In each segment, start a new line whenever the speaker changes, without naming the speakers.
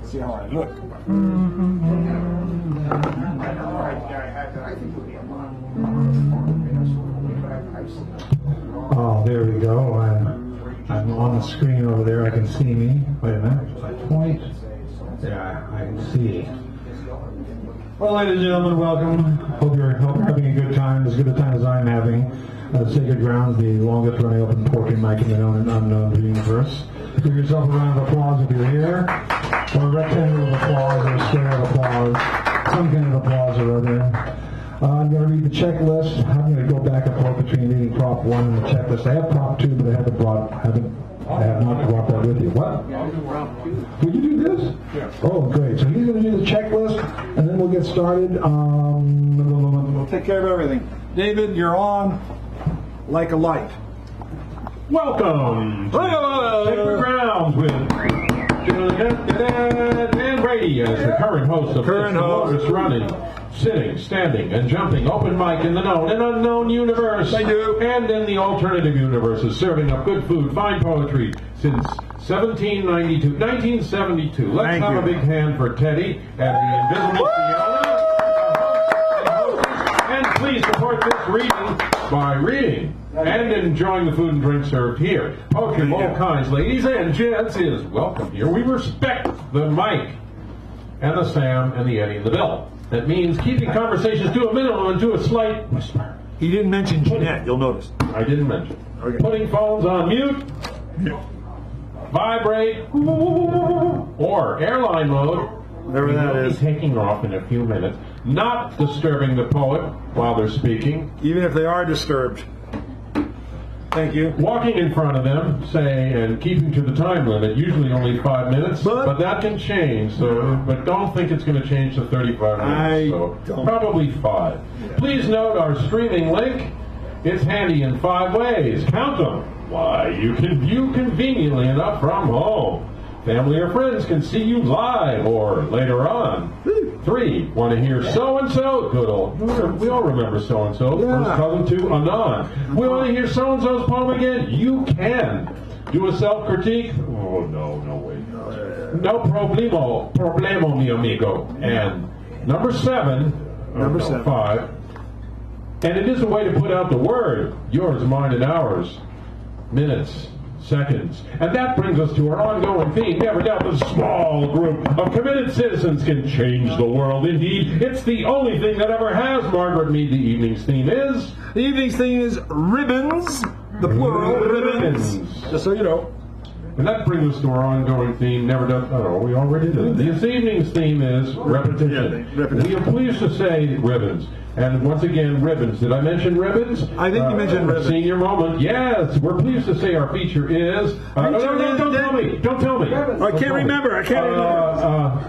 See how I look.
Oh, there we go. I'm on the screen over there. I can see me. Wait a minute. If I point, yeah, I can see. Well, ladies and gentlemen, welcome. Hope you're having a good time, as good a time as I'm having. Sacred Grounds, the longest running open poetry mic in the known and unknown universe. Give yourself a round of applause if you're here, or a rectangle of applause, or a square of applause, some kind of applause or other. I'm going to read the checklist. I'm going to go back and forth between reading prop 1 and the checklist. I have prop 2, but I have not brought that with you. What? Will you do this?
Yeah.
Oh, great. So he's going to do the checklist, and then we'll get started.
We'll take care of everything. David, you're on like a light.
Welcome to Sacred Grounds with Dan Brady as the current host of the longest running, sitting, standing, and jumping open mic in the known and unknown universe.
Thank you.
And in the alternative universes, serving up good food, fine poetry since 1972. Let's have a big hand for Teddy and the Invisible Fiona. And please support this reading by reading and enjoying the food and drink served here. Poetry of all kinds, ladies and gents, is welcome here. We respect the Mike and the Sam and the Eddie and the Bill. That means keeping conversations to a minimum and to a slight whisper.
He didn't mention Jeanette, you'll notice.
I didn't mention.
Okay.
Putting phones on mute, vibrate, or airline mode.
Whatever that is.
Taking off in a few minutes, not disturbing the poet while they're speaking.
Even if they are disturbed. Thank you.
Walking in front of them, say, and keeping to the time limit, usually only 5 minutes, but that can change. So, but don't think it's going to change to 35 minutes. Probably 5. Yeah. Please note our streaming link. It's handy in 5 ways. Count them. Why, you can view conveniently enough from home. Family or friends can see you live or later on. 3, want to hear so-and-so? Good old, we all remember so-and-so.
Yeah.
First cousin to Anon. We want to hear so-and-so's poem again? You can. Do a self-critique? Oh, no way. No problemo, mi amigo. And number 7, 5, and it is a way to put out the word, yours, mine, and ours. Minutes. Seconds. And that brings us to our ongoing theme. Never doubt that a small group of committed citizens can change the world. Indeed, it's the only thing that ever has. Margaret Mead, the evening's theme is?
The evening's theme is ribbons. The plural, ribbons. Just so you know.
And that brings us to our ongoing theme, never done. Oh, we already did. This evening's theme is repetition. We are pleased to say ribbons. And once again, ribbons. Did I mention ribbons?
I think you mentioned ribbons.
Senior moment. Yes, we're pleased to say our feature is. Don't tell me. Don't tell me.
I can't remember.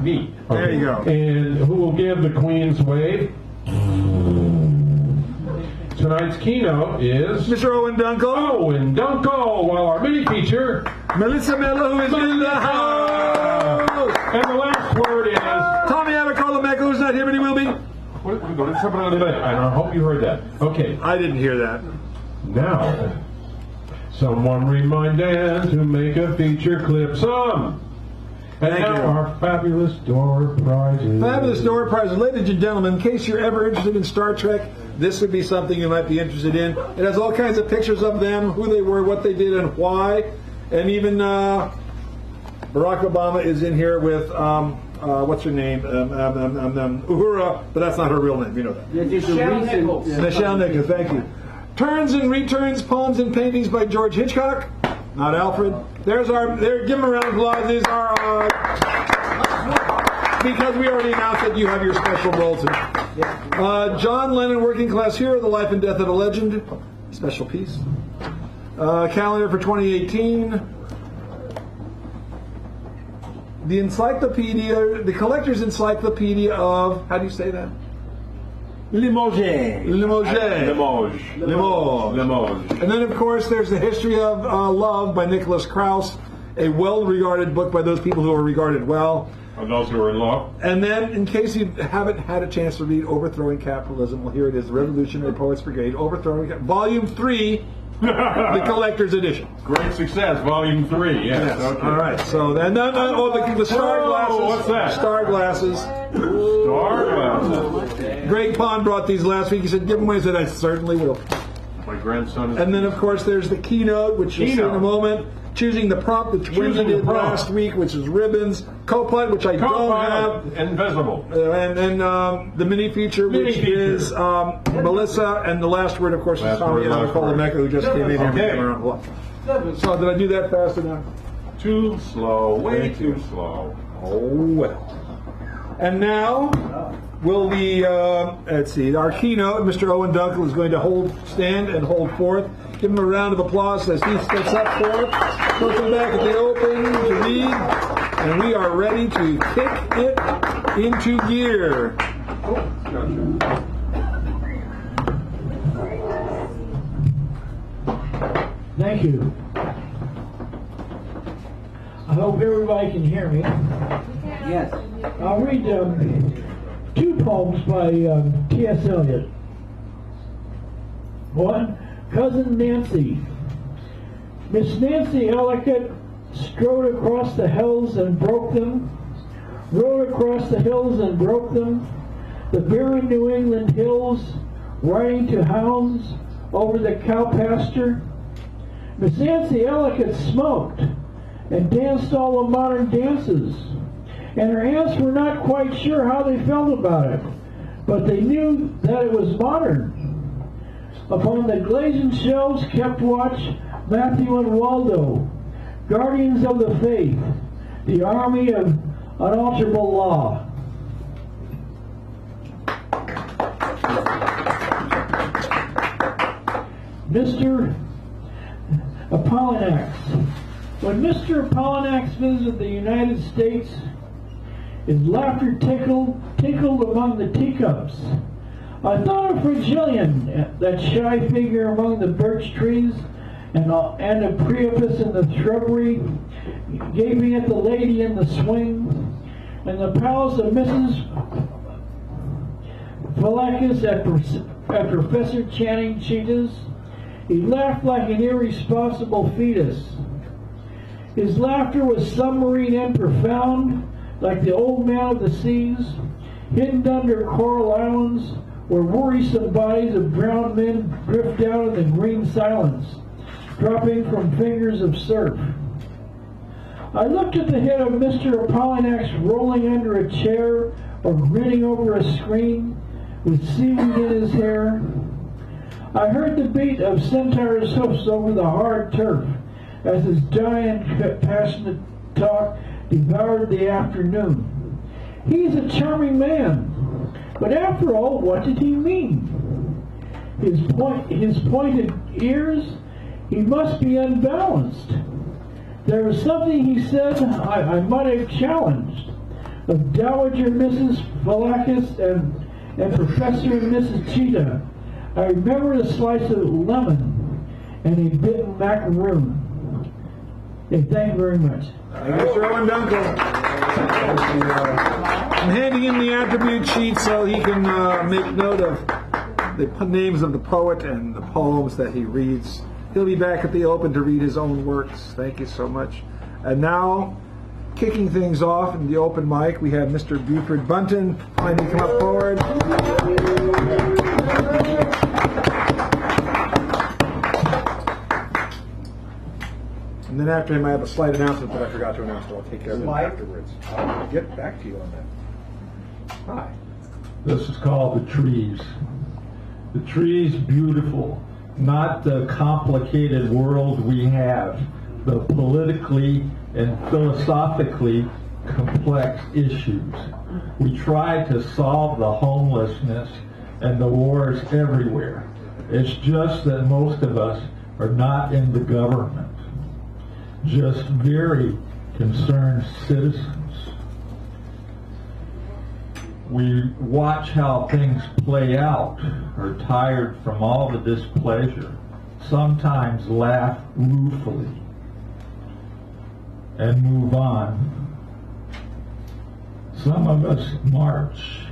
Me. Okay.
There you go.
And who will give the Queen's wave? Tonight's keynote is
Mr. Owen Dunkel.
Owen Dunkel, while our mini feature,
Melissa Mello, who is in the house.
And the last word is
Tommy Abacola-Mecca, who's not here, but he will be.
And I hope you heard that. Okay.
I didn't hear that.
Now, someone remind Dan to make a feature clip song. And
Thank
now
you.
our fabulous door prizes.
Fabulous door prizes. Ladies and gentlemen, in case you're ever interested in Star Trek, this would be something you might be interested in. It has all kinds of pictures of them, who they were, what they did, and why. And even Barack Obama is in here with, what's her name? Uhura, but that's not her real name. You know that.
Michelle Nichols.
Michelle Nichols, thank you. Turns and returns, poems and paintings by George Hitchcock, not Alfred. There's our, give him a round of applause. These are because we already announced that you have your special role tonight. John Lennon, Working Class Hero, The Life and Death of a Legend, special piece. Calendar for 2018. The encyclopedia, the collector's encyclopedia of, how do you say that?
Limoges.
And then, of course, there's the History of Love by Nicholas Krauss, a well-regarded book by those people who are regarded well.
And those who are in love.
And then, in case you haven't had a chance to read Overthrowing Capitalism, well, here it is, The Revolutionary Poets Brigade, Overthrowing Volume 3, the collector's edition.
Great success, Volume 3. Yes. Okay.
All right. So then, the star glasses.
What's that?
Star glasses.
Star glasses.
Greg Pond brought these last week. He said, "Give them away." I said, "I certainly will."
My grandson is.
And then, of course, there's the keynote, which you'll see in a moment. Choosing the prompt, which Wendy did last week, which is ribbons. Copilot, which I don't have.
Invisible.
And the mini feature, which is Melissa, and the last word, of course, is Tommy Mecca, who just came in here. So did I do that fast enough?
Too slow. Way too slow.
Oh, well. And now, will the, let's see, our keynote, Mr. Owen Dunkel, is going to stand and hold forth. Give him a round of applause as he steps up forth. Looking back at the open to read. And we are ready to kick it into gear.
Thank you. I hope everybody can hear me.
Yes.
I'll read two poems by T.S. Eliot. One, Cousin Nancy. Miss Nancy Ellicott strode across the hills and broke them, rode across the hills and broke them, the barren New England hills, riding to hounds over the cow pasture. Miss Nancy Ellicott smoked and danced all the modern dances, and her aunts were not quite sure how they felt about it, but they knew that it was modern. Upon the glazed shelves kept watch Matthew and Waldo, guardians of the faith, the army of unalterable law. Mr. Apollinax. When Mr. Apollinax visited the United States, his laughter tinkled among the teacups. I thought of Virgilian, that shy figure among the birch trees, and a Priapus in the shrubbery, gaping at the lady in the swing, and the palace of Mrs. Phylacus at Professor Channing Cheetah's. He laughed like an irresponsible fetus. His laughter was submarine and profound, like the old man of the seas, hidden under coral islands, where worrisome bodies of drowned men drift out in the green silence, dropping from fingers of surf. I looked at the head of Mr. Apollinax rolling under a chair or grinning over a screen with seaweed in his hair. I heard the beat of centaur's hoofs over the hard turf as his giant, passionate talk devoured the afternoon. He's a charming man, but after all, what did he mean? His pointed ears, he must be unbalanced. There was something he said I might have challenged, of Dowager Mrs. Phylacus and Professor and Mrs. Cheetah. I remember a slice of lemon and a bitten macaroon. Okay, thank you very much.
Thank you, Mr. Owen Dunkel. I'm handing him the attribute sheet so he can make note of the names of the poet and the poems that he reads. He'll be back at the Open to read his own works. Thank you so much. And now, kicking things off in the open mic, we have Mr. Buford Bunton. Kindly come up forward. And then after him, I have a slight announcement that I forgot to announce, but I'll take care of it afterwards. I'll get back to you on that. Hi.
This is called The Trees. The trees, beautiful, not the complicated world we have, the politically and philosophically complex issues. We try to solve the homelessness and the wars everywhere. It's just that most of us are not in the government. Just very concerned citizens. We watch how things play out, are tired from all the displeasure, sometimes laugh ruefully, and move on. Some of us march.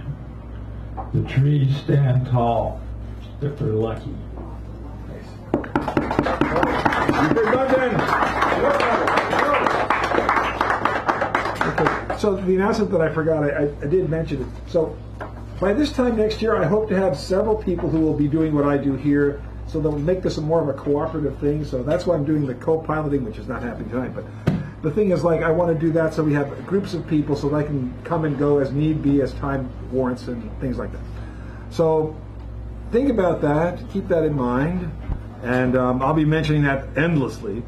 The trees stand tall if they're lucky.
Nice. Okay, so the announcement that I forgot, I did mention it. So by this time next year, I hope to have several people who will be doing what I do here, so they'll make this more of a cooperative thing. So that's why I'm doing the co-piloting, which is not happening tonight. But the thing is, like, I want to do that so we have groups of people so they can come and go as need be, as time warrants, and things like that. So think about that, keep that in mind, and I'll be mentioning that endlessly.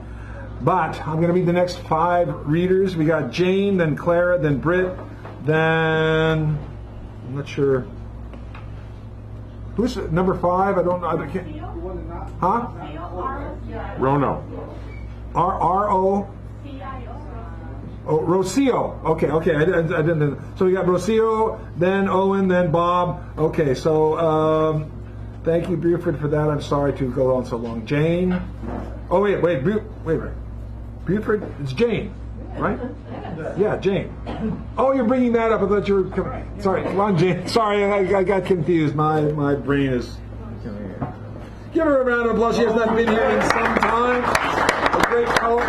But I'm going to be the next 5 readers. We got Jane, then Clara, then Britt, then I'm not sure who's number 5. I don't know. I can't. Huh?
Rono.
R-O. Oh, Rocio. Okay. I didn't. So we got Rocio, then Owen, then Bob. Okay, so thank you, Buford, for that. I'm sorry to go on so long. Jane. Oh wait. Buford. It's Jane, right? Yeah, Jane. Oh, you're bringing that up. I thought you were coming. Sorry, come on, Jane. Sorry, I got confused. My brain is. Give her a round of applause. She has not been here in some time. A great poet.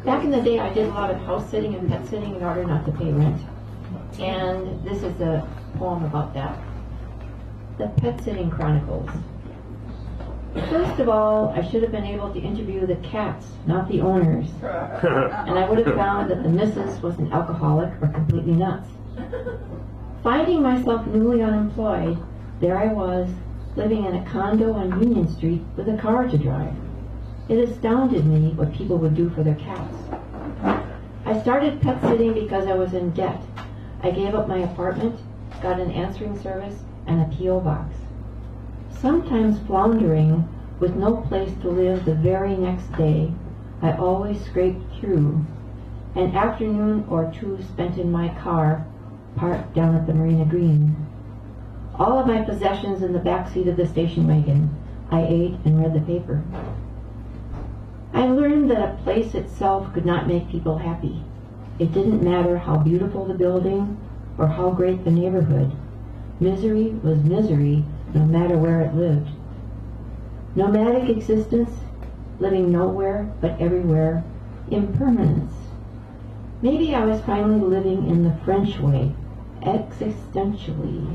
Back in the day, I did a lot of house sitting and pet sitting in order not to pay rent. And this is a poem about that. The Pet Sitting Chronicles. First of all, I should have been able to interview the cats, not the owners. And I would have found that the missus was an alcoholic or completely nuts. Finding myself newly unemployed, there I was, living in a condo on Union Street with a car to drive. It astounded me what people would do for their cats. I started pet sitting because I was in debt. I gave up my apartment, got an answering service, and a P.O. box. Sometimes floundering with no place to live the very next day, I always scraped through. An afternoon or 2 spent in my car, parked down at the Marina Green. All of my possessions in the back seat of the station wagon. I ate and read the paper. I learned that a place itself could not make people happy. It didn't matter how beautiful the building or how great the neighborhood. Misery was misery no matter where it lived. Nomadic existence, living nowhere but everywhere, impermanence. Maybe I was finally living in the French way, existentially.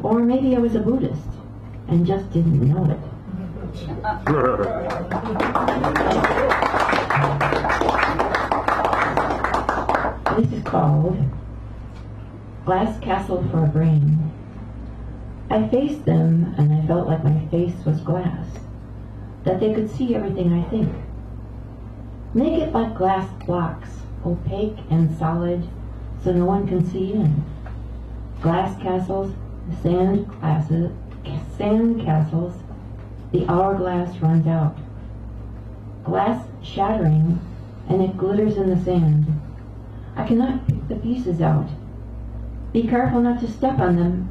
Or maybe I was a Buddhist and just didn't know it. This is called Glass Castle for a Brain. I faced them and I felt like my face was glass, that they could see everything I think. Make it like glass blocks, opaque and solid, so no one can see in. Glass castles, sand castles, the hourglass runs out. Glass shattering, and it glitters in the sand. I cannot pick the pieces out. Be careful not to step on them.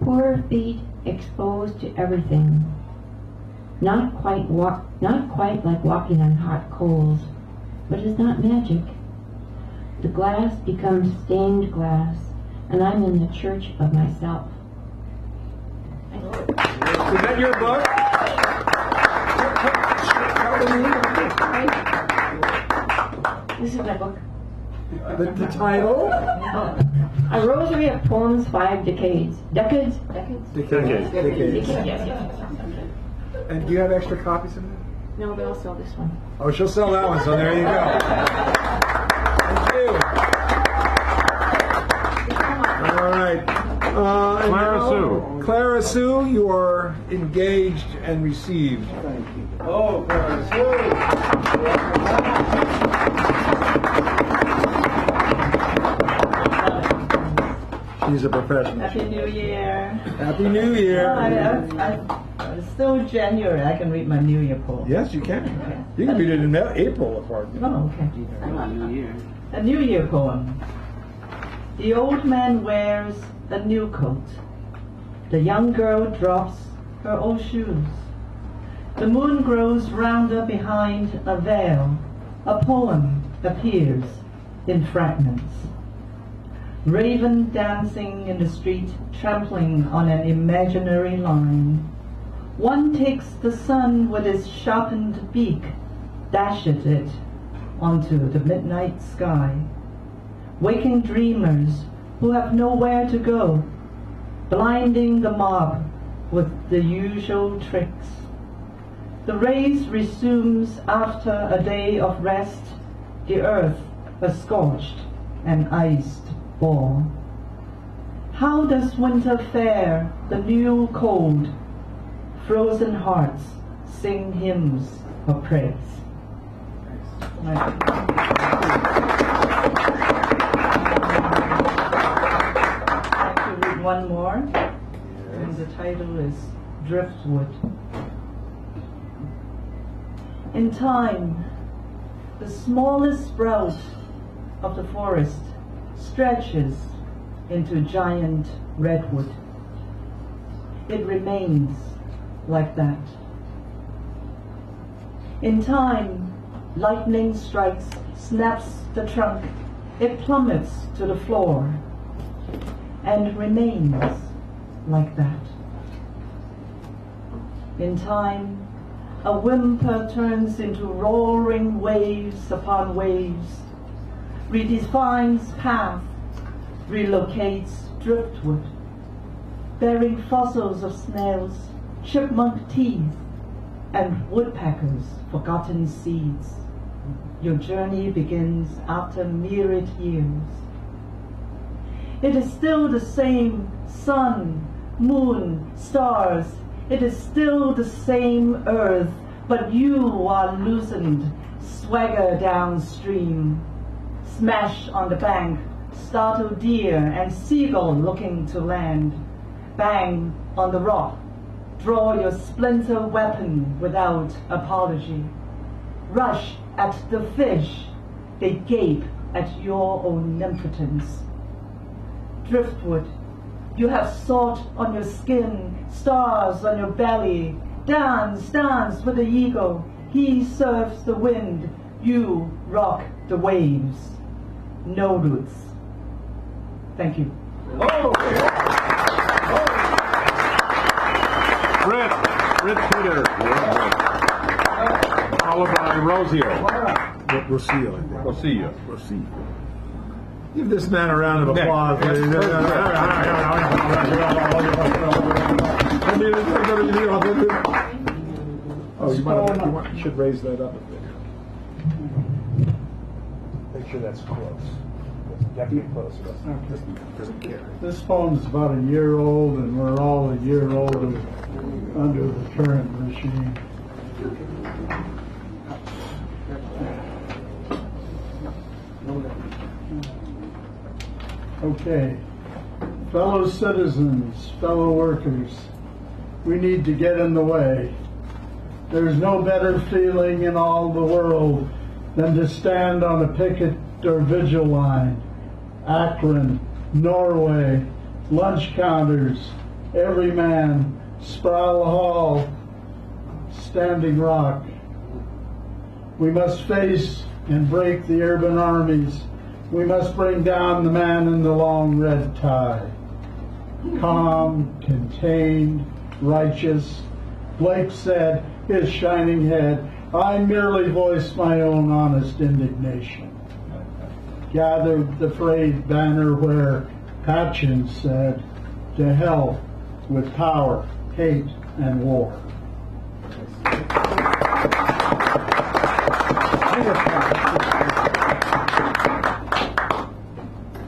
Poor feet exposed to everything. Not quite like walking on hot coals, but it's not magic. The glass becomes stained glass, and I'm in the church of myself.
Is that your book?
This is my book.
The title?
A Rosary of Poems, 5 Decades. Decades?
Decades.
Yes.
And do you have extra copies of it?
No, but I'll sell this one.
Oh, she'll sell that one, so there you go. Thank you. All right.
Clara Sue.
Clara Sue, you are engaged and received.
Thank you. Oh, Clara Sue.
She's a professional.
Happy New Year.
Happy New Year.
It's still January. I can read my New Year poem.
Yes, you can. You can read it in April, if hard.
Oh, okay.
New Year.
A New Year poem. The old man wears a new coat. The young girl drops her old shoes. The moon grows rounder behind a veil. A poem appears in fragments. raven dancing in the street, trampling on an imaginary line. One takes the sun with its sharpened beak, dashes it onto the midnight sky. Waking dreamers who have nowhere to go, blinding the mob with the usual tricks. The race resumes after a day of rest, the earth a scorched and iced ball. How does winter fare the new cold? Frozen hearts sing hymns of praise. I'd like to read one more, and the title is Driftwood. In time, the smallest sprout of the forest stretches into giant redwood. It remains like that. In time, lightning strikes, snaps the trunk, it plummets to the floor, and remains like that. In time, a whimper turns into roaring waves upon waves, redefines path, relocates driftwood, bearing fossils of snails, chipmunk teeth, and woodpeckers' forgotten seeds. Your journey begins after myriad years. It is still the same sun, moon, stars. It is still the same earth, but you are loosened, swagger downstream, smash on the bank, startle deer and seagull looking to land, bang on the rock, draw your splinter weapon without apology, rush at the fish, they gape at your omnipotence. Driftwood, you have salt on your skin, stars on your belly. Dance, dance with the eagle. He surfs the wind, you rock the waves. No roots. Thank you.
Britt Peter. Followed by Rosio.
Rocio, I think.
Rosio.
Rocio. Give this man a round of applause. You should raise that up a bit.
Make sure that's close. You have to get close.
Doesn't care.
This poem's about a year old, and we're all a year older under the current regime. Okay. Fellow citizens, fellow workers, we need to get in the way. There's no better feeling in all the world than to stand on a picket or vigil line. Akron, Norway, lunch counters, every man, Sproul Hall, Standing Rock. We must face and break the urban armies. We must bring down the man in the long red tie. Calm, contained, righteous, Blake said, his shining head, I merely voiced my own honest indignation. Gathered the frayed banner where Patchen said, to hell with power, hate, and war.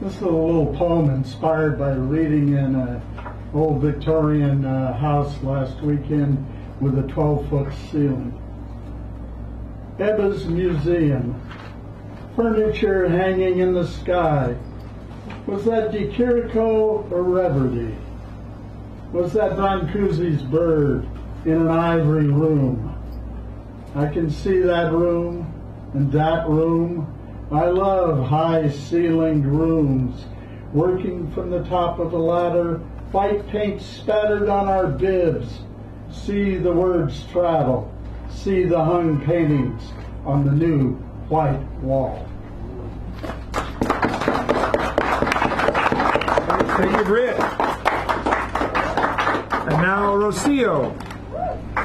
This is a little poem inspired by reading in an old Victorian house last weekend with a 12-foot ceiling. Ebba's Museum. Furniture hanging in the sky. Was that De Chirico or Reverdy? Was that Brancusi's bird in an ivory room? I can see that room and that room. I love high-ceilinged rooms. Working from the top of a ladder, white paint spattered on our bibs. See the words travel. See the hung paintings on the new white wall.
Thank you, Britt. And now Rocio.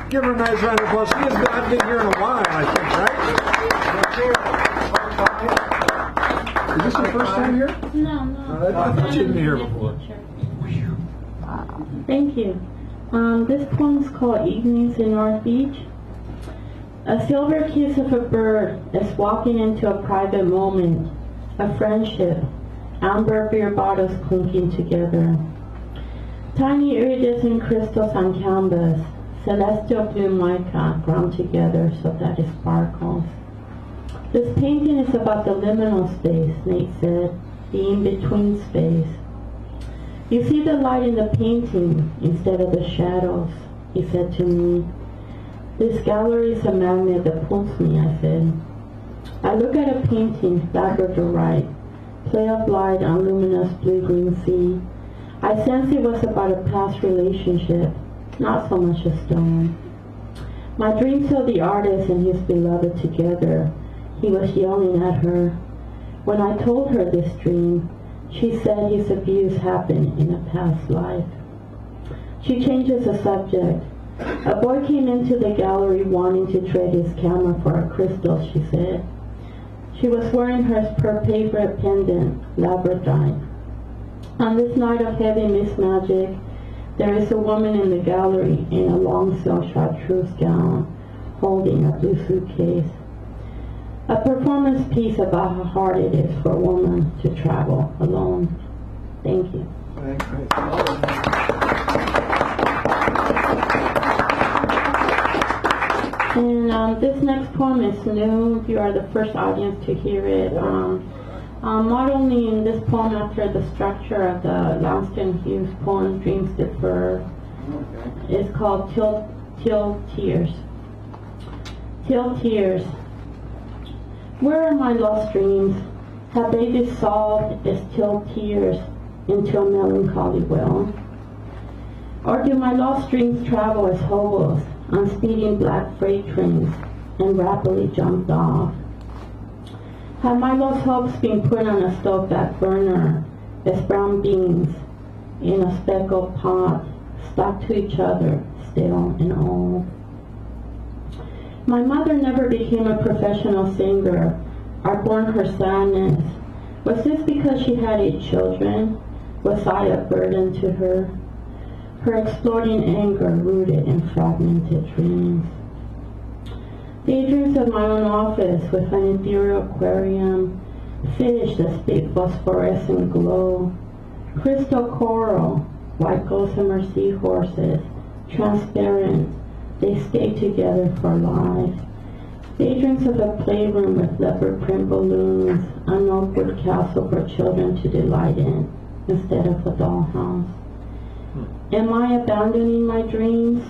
Give her a nice round of applause. She has not been here in a while, I think, right? Is this your first time here?
No.
I thought she'd been here before.
Thank you. This poem is called Evenings in North Beach. A silver kiss of a bird is walking into a private moment, a friendship, amber beer bottles clinking together. Tiny iridescent crystals on canvas, celestial blue mica ground together so that it sparkles. This painting is about the liminal space, Nate said, the in-between space. You see the light in the painting instead of the shadows, he said to me. This gallery is a magnet that pulls me, I said. I look at a painting, labradorite, play of light on luminous blue-green sea. I sense it was about a past relationship, not so much a stone. My dream saw the artist and his beloved together. He was yelling at her. When I told her this dream, she said his abuse happened in a past life. She changes the subject. A boy came into the gallery wanting to trade his camera for a crystal, she said. She was wearing her favorite pendant, labradorite. On this night of heavy mist magic, there is a woman in the gallery in a long silk chartreuse gown, holding a blue suitcase. A performance piece about how hard it is for a woman to travel alone. Thank you. And this next poem is new. You are the first audience to hear it. Modeling this poem after the structure of the Langston Hughes poem, Dreams Deferred. It's called Till Tears. Till Tears. Where are my lost dreams? Have they dissolved as till tears into a melancholy well? Or do my lost dreams travel as hobos on speeding black freight trains and rapidly jumped off? Have my lost hopes been put on a stoveback burner as brown beans in a speckled pot, stuck to each other, stale and old? My mother never became a professional singer or born her sadness. Was this because she had 8 children? Was I a burden to her? Her exploding anger rooted in fragmented dreams. Daydreams of my own office with an ethereal aquarium, fish that spit phosphorescent glow, crystal coral, white gossamer seahorses, transparent, they stay together for life. Daydreams of a playroom with leopard print balloons, an oakwood castle for children to delight in, instead of a dollhouse. Am I abandoning my dreams?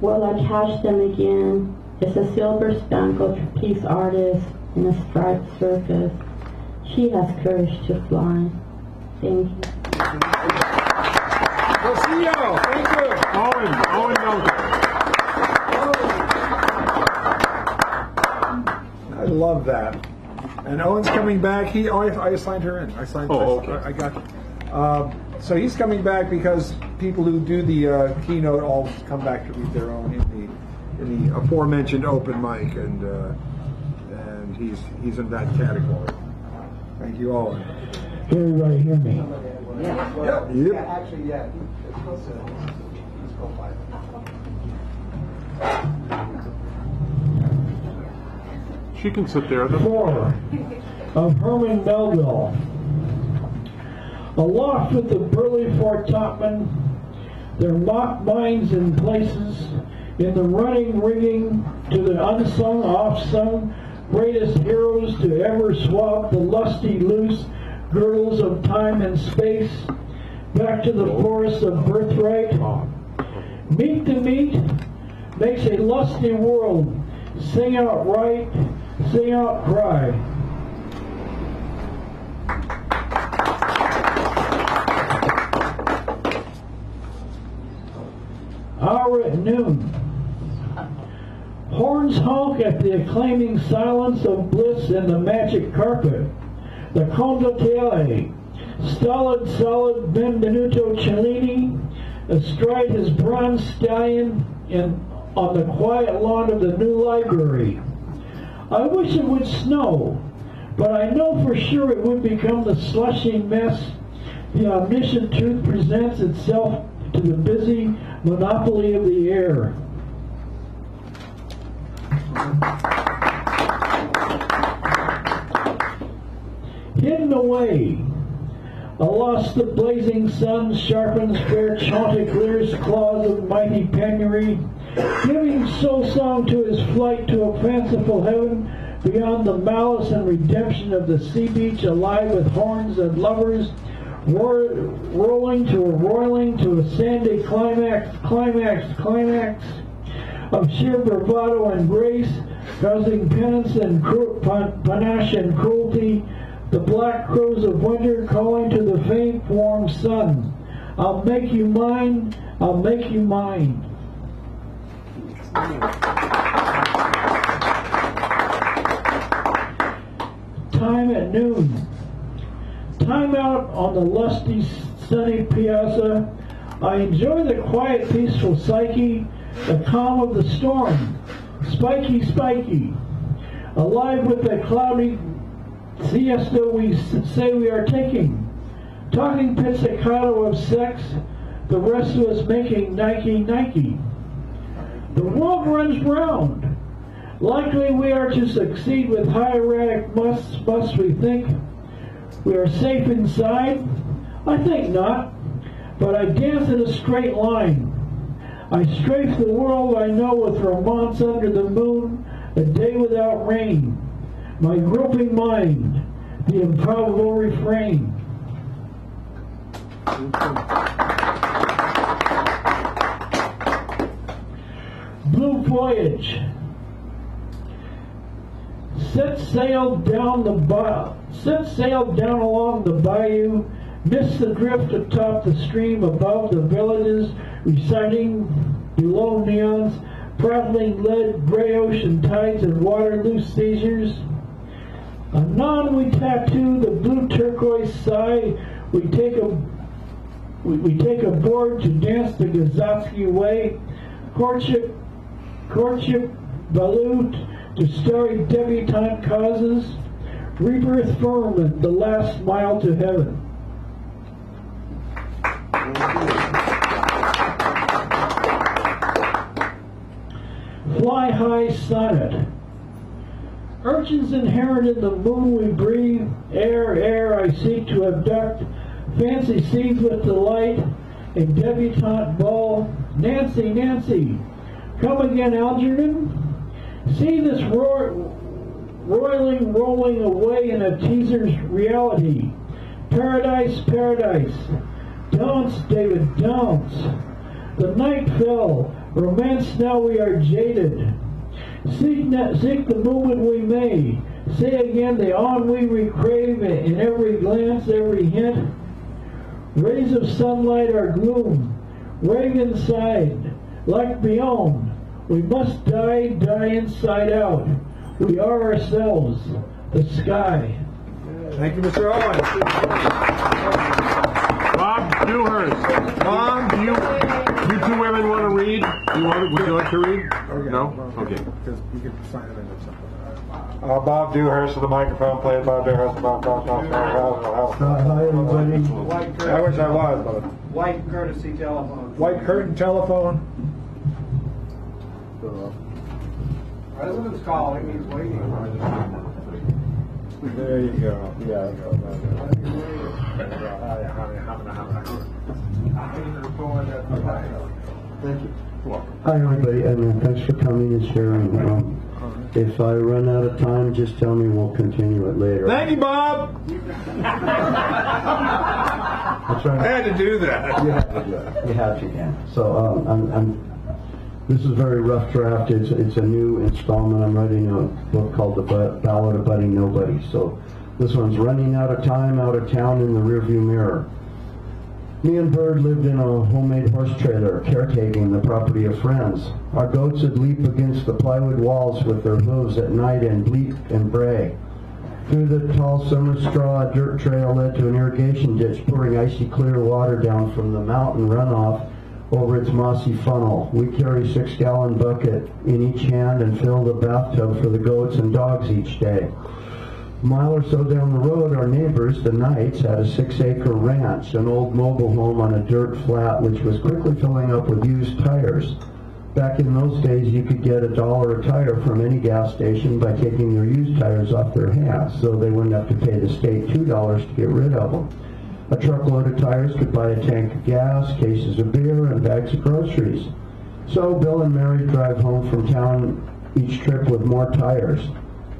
Will I catch them again as a silver-spangled trapeze artist in a striped circus? She has courage to fly. Thank you.
Rocio, thank you. Owen Nelson. I love that. And Owen's coming back. I assigned her in.
Okay.
I got you. So he's coming back because people who do the keynote all come back to read their own in the aforementioned open mic, and he's in that category. Thank you, Owen.
Everybody hear me?
Yep.
Actually, yeah. Let's go 5.
She can sit there.
4 of Herman Melville. Aloft with the burly Fort Topman, their mock minds in places, in the running rigging to the unsung, oft-sung, greatest heroes to ever swap the lusty, loose girdles of time and space, back to the forest of birthright. Meet to meet makes a lusty world, sing out right, sing out cry. Hour at noon. Horns honk at the acclaiming silence of bliss in the magic carpet. The condottiere Solid Benvenuto Cellini, astride his bronze stallion on the quiet lawn of the new library. I wish it would snow, but I know for sure it would become the slushy mess the omniscient truth presents itself to the busy monopoly of the air. Hidden away, aloft the blazing sun sharpens fair Chanticleer's claws of mighty penury, giving soul song to his flight to a fanciful heaven beyond the malice and redemption of the sea beach, alive with horns and lovers, roiling to a sandy climax of sheer bravado and grace, causing penance and panache and cruelty, the black crows of winter calling to the faint warm sun. I'll make you mine, I'll make you mine. Time at noon. Time out on the lusty, sunny piazza. I enjoy the quiet, peaceful psyche, the calm of the storm. Spiky. Alive with the cloudy siesta we say we are taking. Talking pizzicato of sex, the rest of us making Nike. The world runs round. Likely we are to succeed with hieratic must we think. We are safe inside? I think not, but I dance in a straight line. I strafe the world I know with romance under the moon, a day without rain. My groping mind, the improbable refrain. Blue voyage. Set sail down along the bayou, miss the drift atop the stream above the villages, reciting below neons, prattling lead, gray ocean tides and Waterloo seizures. Anon we tattoo the blue turquoise sky. We take a board to dance the Gazatsky way. Courtship, balut to starry debutante causes. Rebirth firmament, the last mile to heaven. Fly high sonnet. Urchins inherent in the moon we breathe. Air I seek to abduct. Fancy seeds with delight. A debutante ball. Nancy. Come again, Algernon. See this rolling away in a teaser's reality. Paradise. Dance, David, dance. The night fell. Romance, now we are jaded. Seek the moment we may. Say again the ennui we crave in every glance, every hint. Rays of sunlight are gloom. Rave inside. Like beyond. We must die inside out. We are ourselves, the sky.
Thank you, Mr. Owens.
Bob Dewhurst. Mom, do you two women want to read? Would you like to read? No? Okay.
Because you can sign it in something.
Bob Dewhurst with the microphone, played Bob Dewhurst. Hi, everybody.
I wish I was, but
White courtesy telephone.
white curtain telephone.
President's calling, he's waiting.
There you go. Yeah,
Thank you.
Hi everybody, and thanks for coming and sharing. If I run out of time, just tell me, we'll continue it later.
Thank you, Bob.
That's right.
I had to do that.
You have to do it. You have to, yeah. So this is a very rough draft. It's a new installment. I'm writing a book called The Ballad of Budding Nobody. So this one's running out of time, out of town in the rearview mirror. Me and Bird lived in a homemade horse trailer, caretaking the property of friends. Our goats would leap against the plywood walls with their hooves at night and bleat and bray. Through the tall summer straw, a dirt trail led to an irrigation ditch pouring icy clear water down from the mountain runoff over its mossy funnel. We carry a 6-gallon bucket in each hand and fill the bathtub for the goats and dogs each day. A mile or so down the road, our neighbors, the Knights, had a 6-acre ranch, an old mobile home on a dirt flat which was quickly filling up with used tires. Back in those days, you could get $1 a tire from any gas station by taking their used tires off their hands, so they wouldn't have to pay the state $2 to get rid of them. A truckload of tires could buy a tank of gas, cases of beer, and bags of groceries. So Bill and Mary drive home from town each trip with more tires.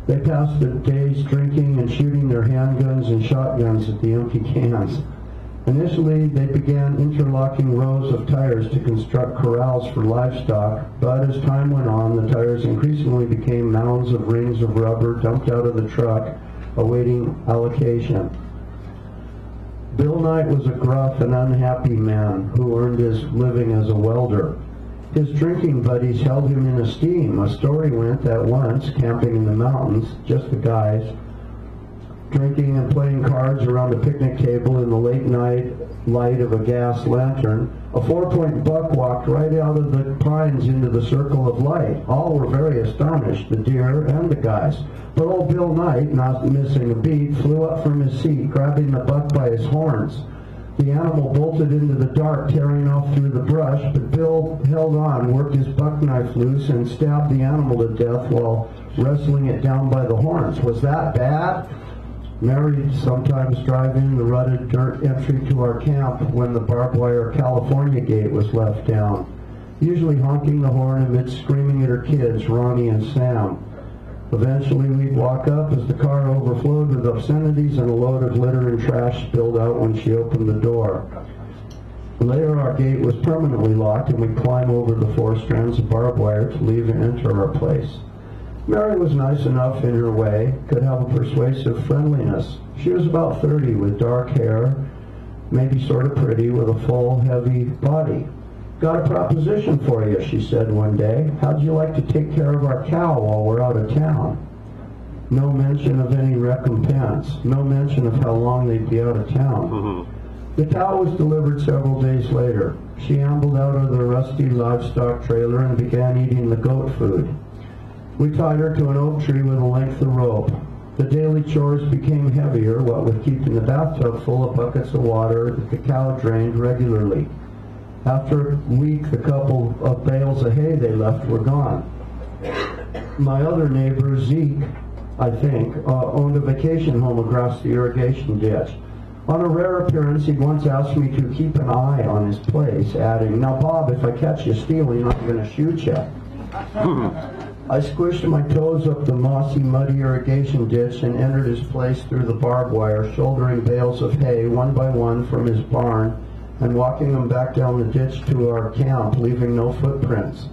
They pass the days drinking and shooting their handguns and shotguns at the empty cans. Initially, they began interlocking rows of tires to construct corrals for livestock, but as time went on, the tires increasingly became mounds of rings of rubber dumped out of the truck, awaiting allocation. Bill Knight was a gruff and unhappy man who earned his living as a welder. His drinking buddies held him in esteem. A story went that once, camping in the mountains, just the guys, drinking and playing cards around a picnic table in the late night light of a gas lantern, a 4-point buck walked right out of the pines into the circle of light. All were very astonished, the deer and the guys. But old Bill Knight, not missing a beat, flew up from his seat, grabbing the buck by his horns. The animal bolted into the dark, tearing off through the brush, but Bill held on, worked his buck knife loose, and stabbed the animal to death while wrestling it down by the horns. Was that bad? Mary sometimes driving the rutted dirt entry to our camp when the barbed wire California gate was left down, usually honking the horn amid screaming at her kids, Ronnie and Sam. Eventually we'd walk up as the car overflowed with obscenities and a load of litter and trash spilled out when she opened the door. Later our gate was permanently locked and we'd climb over the 4 strands of barbed wire to leave and enter our place. Mary was nice enough in her way, could have a persuasive friendliness. She was about 30 with dark hair, maybe sort of pretty, with a full, heavy body. Got a proposition for you, she said one day. How'd you like to take care of our cow while we're out of town? No mention of any recompense, no mention of how long they'd be out of town. The cow was delivered several days later. She ambled out of the rusty livestock trailer and began eating the goat food. We tied her to an oak tree with a length of rope. The daily chores became heavier, what with keeping the bathtub full of buckets of water that the cow drained regularly. After a week, the couple of bales of hay they left were gone. My other neighbor, Zeke, I think, owned a vacation home across the irrigation ditch. On a rare appearance, he once asked me to keep an eye on his place, adding, "Now, Bob, if I catch you stealing, I'm going to shoot you." I squished my toes up the mossy, muddy irrigation ditch and entered his place through the barbed wire, shouldering bales of hay one by one from his barn and walking them back down the ditch to our camp, leaving no footprints.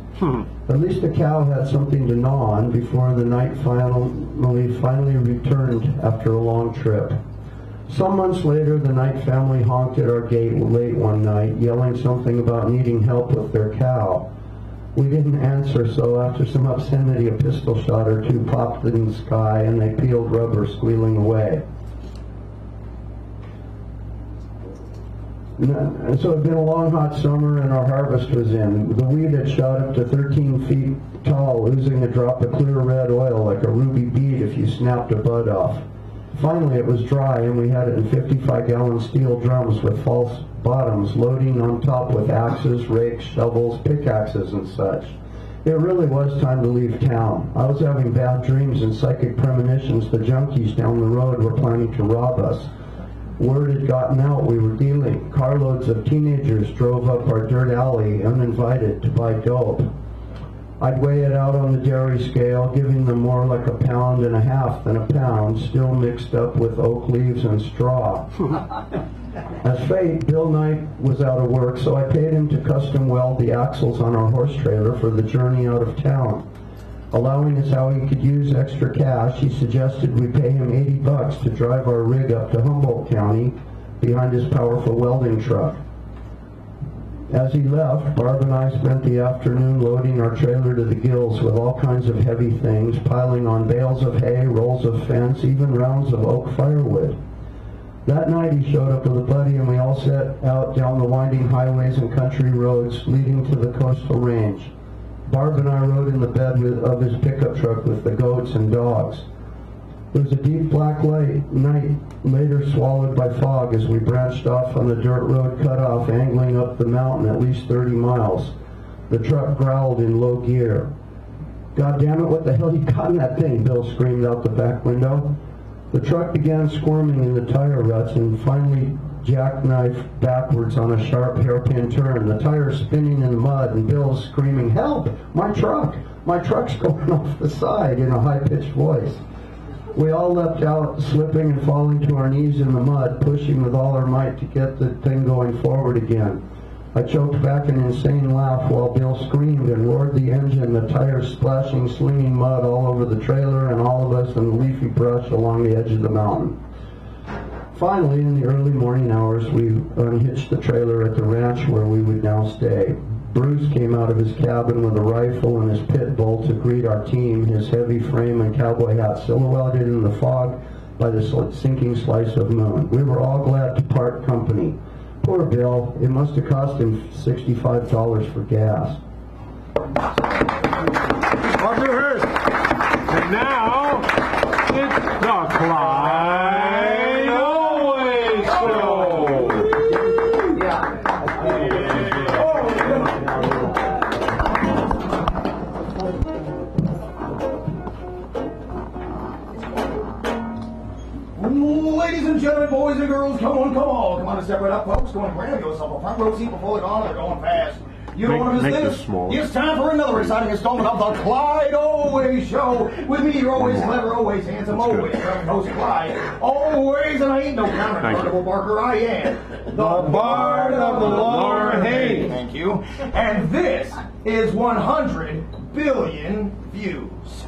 At least the cow had something to gnaw on before the night finally returned after a long trip. Some months later, the Knight family honked at our gate late one night, yelling something about needing help with their cow. We didn't answer, so after some obscenity, a pistol shot or two popped in the sky, and they peeled rubber, squealing away. And so it had been a long, hot summer, and our harvest was in. The wheat had shot up to 13 feet tall, oozing a drop of clear red oil like a ruby bead if you snapped a bud off. Finally, it was dry, and we had it in 55-gallon steel drums with false bottoms, loading on top with axes, rakes, shovels, pickaxes, and such. It really was time to leave town. I was having bad dreams and psychic premonitions the junkies down the road were planning to rob us. Word had gotten out we were dealing. Carloads of teenagers drove up our dirt alley uninvited to buy dope. I'd weigh it out on the dairy scale, giving them more like 1.5 pounds than a pound, still mixed up with oak leaves and straw. As fate, Bill Knight was out of work, so I paid him to custom weld the axles on our horse trailer for the journey out of town. Allowing us how he could use extra cash, he suggested we pay him $80 to drive our rig up to Humboldt County behind his powerful welding truck. As he left, Barb and I spent the afternoon loading our trailer to the gills with all kinds of heavy things, piling on bales of hay, rolls of fence, even rounds of oak firewood. That night he showed up with a buddy and we all set out down the winding highways and country roads leading to the coastal range. Barb and I rode in the bed of his pickup truck with the goats and dogs. There was a deep black night, later swallowed by fog as we branched off on the dirt road cut off, angling up the mountain at least 30 miles. The truck growled in low gear. "God damn it, what the hell you got in that thing?" Bill screamed out the back window. The truck began squirming in the tire ruts and finally jackknifed backwards on a sharp hairpin turn. The tires spinning in the mud and Bill screaming, "Help! My truck! My truck's going off the side," in a high-pitched voice. We all leapt out, slipping and falling to our knees in the mud, pushing with all our might to get the thing going forward again. I choked back an insane laugh while Bill screamed and roared the engine, the tires splashing, slinging mud all over the trailer and all of us in the leafy brush along the edge of the mountain. Finally, in the early morning hours, we unhitched the trailer at the ranch where we would now stay. Bruce came out of his cabin with a rifle and his pit bull to greet our team, his heavy frame and cowboy hat silhouetted in the fog by the sinking slice of moon. We were all glad to part company. Poor Bill, it must have cost him $65 for gas.
Arthur Hurst. And now, it's the Clyde Always Show.
Ladies and gentlemen, boys and girls, come on and step right up, folks. Come on, grab yourself a front row seat before they're on. They're going fast. You don't want to miss this. It's time for another exciting installment of the Clyde Always Show. With me, you're always clever, always handsome, always host Clyde. Always, and I ain't no counter Barker, I am the Bard of the Lower Hay. Thank you. And this is 100 billion views.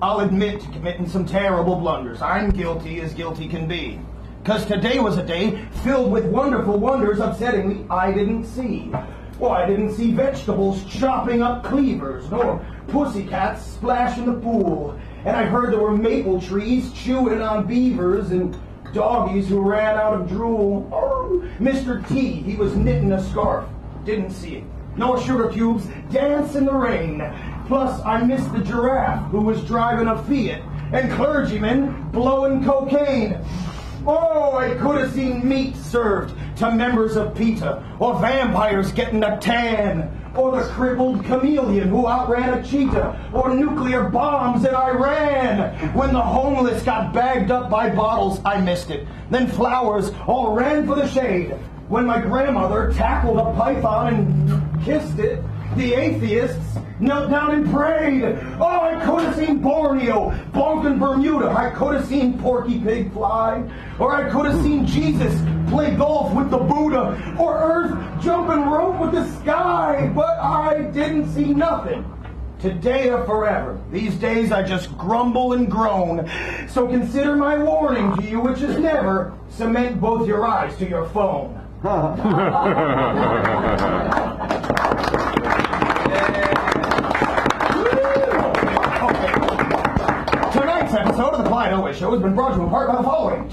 I'll admit to committing some terrible blunders. I'm guilty as guilty can be. Because today was a day filled with wonderful wonders upsettingly I didn't see. Well, I didn't see vegetables chopping up cleavers, nor pussycats splashing the pool. And I heard there were maple trees chewing on beavers and doggies who ran out of drool. Oh, Mr. T, he was knitting a scarf. Didn't see it. Nor sugar cubes dance in the rain. Plus, I missed the giraffe who was driving a Fiat and clergymen blowing cocaine. Oh, I could have seen meat served to members of PETA, or vampires getting a tan, or the crippled chameleon who outran a cheetah, or nuclear bombs in Iran. When the homeless got bagged up by bottles, I missed it. Then flowers all ran for the shade. When my grandmother tackled a python and kissed it, the atheists knelt down and prayed. Oh, I could have seen Borneo, bonking Bermuda. I could have seen Porky Pig fly. Or I could have seen Jesus play golf with the Buddha. Or Earth jumping rope with the sky. But I didn't see nothing. Today or forever. These days I just grumble and groan. So consider my warning to you, which is never cement both your eyes to your phone. Tonight's episode of the Clyde Always Show has been brought to you in part by the following.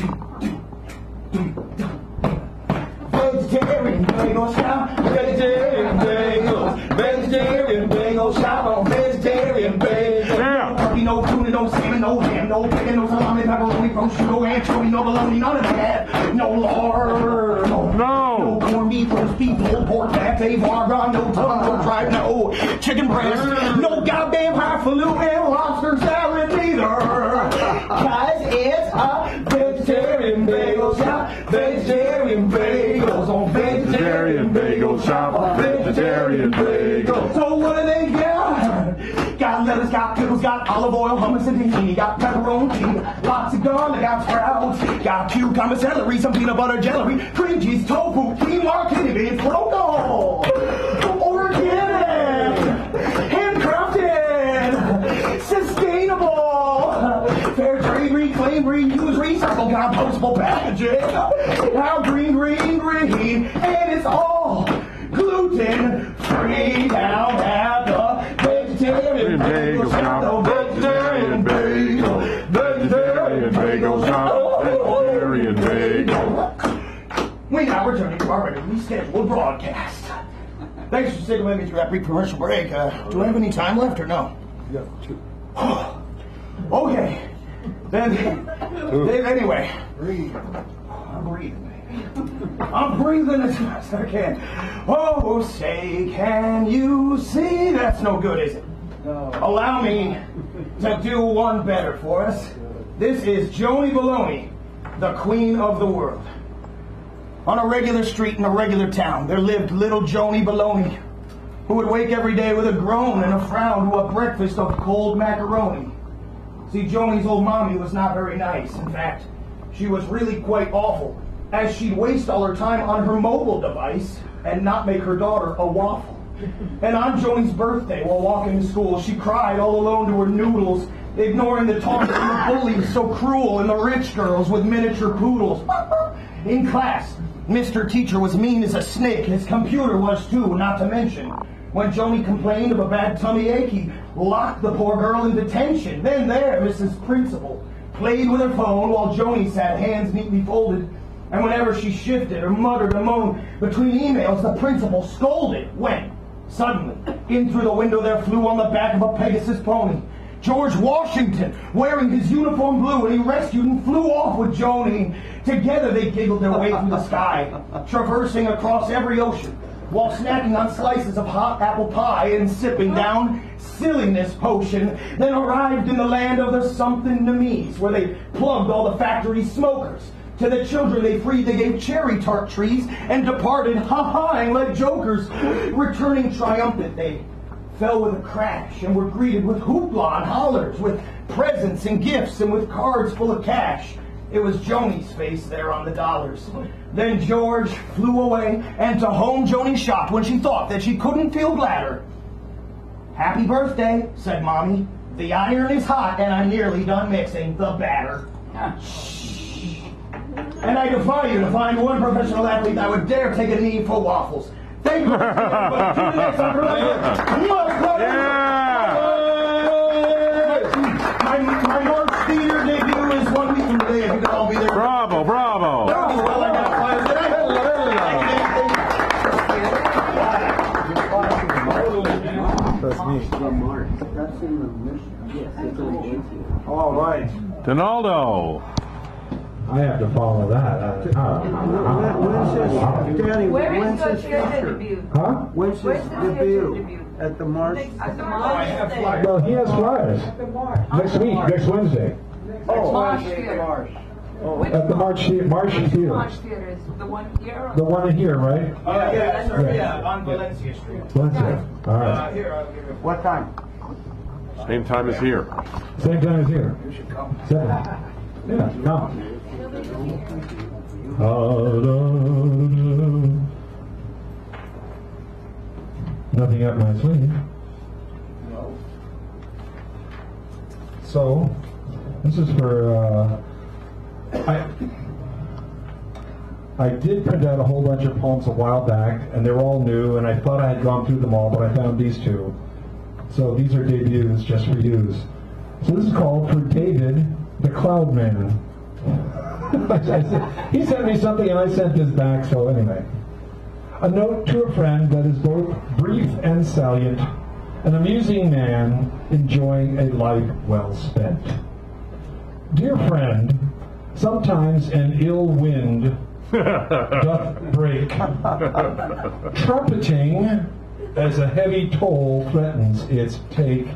Vegetarian bagel shop, vegetarian bagels, vegetarian bagel shop on vegetarian bagels. No turkey, no tuna, no salmon, no ham, no bacon, no salami, pepperoni, prosciutto, anchovy, no bologna, none of that. No lard, no corned beef, roast beef, pulled pork, pate, foie gras, no tongue, no tripe, no chicken breast, no goddamn highfalutin and lobster salad either. Guys, it's a vegetarian bagel shop, vegetarian bagels on vegetarian bagel shop, vegetarian bagels. So what do they got? Got lettuce, got pickles, got olive oil, hummus and tahini, got pepperoni, lots of garlic, got sprouts, got cucumber, celery, some peanut butter jelly, cream cheese, tofu, quinoa, kidney beans, local, organic, handcrafted, sustainable, fair trade, reclaim, reuse, recycle, compostable packaging, now green, and it's all gluten gluten free down at the vegetarian bagel shop. The vegetarian bagel. Vegetarian bagel shop. Vegetarian bagel. We now returning to our regularly scheduled broadcast. Thanks for sticking with me through that brief commercial break. Do I have any time left or no?
Yeah, two.
Okay. Then, anyway. I'm breathing, baby. I'm breathing as fast as I can. Oh, say, can you see? That's no good, is it? No. Allow me to do one better for us. This is Joni Baloney, the queen of the world. On a regular street in a regular town, there lived little Joni Baloney, who would wake every day with a groan and a frown to a breakfast of cold macaroni. See, Joni's old mommy was not very nice. In fact, she was really quite awful, as she'd waste all her time on her mobile device and not make her daughter a waffle. And on Joni's birthday, while walking to school, she cried all alone to her noodles, ignoring the taunts and the bullies so cruel and the rich girls with miniature poodles. In class, Mr. Teacher was mean as a snake. His computer was too, not to mention. When Joni complained of a bad tummy ache, he locked the poor girl in detention. Then there, Mrs. Principal played with her phone while Joni sat hands neatly folded. And whenever she shifted or muttered a moan between emails, the principal scolded when, suddenly, in through the window there flew on the back of a Pegasus pony George Washington, wearing his uniform blue, and he rescued and flew off with Joni. Together they giggled their way through the sky, traversing across every ocean, while snacking on slices of hot apple pie and sipping down silliness potion, then arrived in the land of the something to me's, where they plugged all the factory smokers. To the children they freed, they gave cherry tart trees and departed, ha-haing like jokers. Returning triumphant, they fell with a crash and were greeted with hoopla and hollers, with presents and gifts and with cards full of cash. It was Joni's face there on the dollars. Then George flew away, and to home Joni shot when she thought that she couldn't feel gladder. "Happy birthday," said Mommy. "The iron is hot and I'm nearly done mixing the batter." And I defy you to find one professional athlete that would dare take a knee for waffles. Thank you. My March theater debut is 1 week from today. If you could all be there.
Bravo, bravo.
Well identified.
That's me.
That's in the mission. Yes, it's in the
All right.
Donaldo.
I have to follow that.
Danny,
Where
when's
is
his
the theater
feature?
debut?
Huh?
When's his
Where's the theater
debut?
debut?
At the March?
At the
I
March
have
thing.
flyers.
Well, he has flyers. Next week, next Wednesday.
Oh,
March theater. Which
At the March Theater.
March theater is the one here?
The one in here, right?
Yeah, sir. Yeah, on Valencia Street.
Wednesday. All right.
Here, I'll give you.
what time?
Same time as here.
Same time as here.
You should come.
7. Yeah, come. Nothing up my sleeve.
No.
So, this is for, I did print out a whole bunch of poems a while back, and they were all new, and I thought I had gone through them all, but I found these two. So these are debuts, just for use. So this is called For David, the Cloud Man. He sent me something and I sent this back, so anyway. A note to a friend that is both brief and salient, an amusing man enjoying a life well spent. Dear friend, sometimes an ill wind doth break, trumpeting as a heavy toll threatens its take.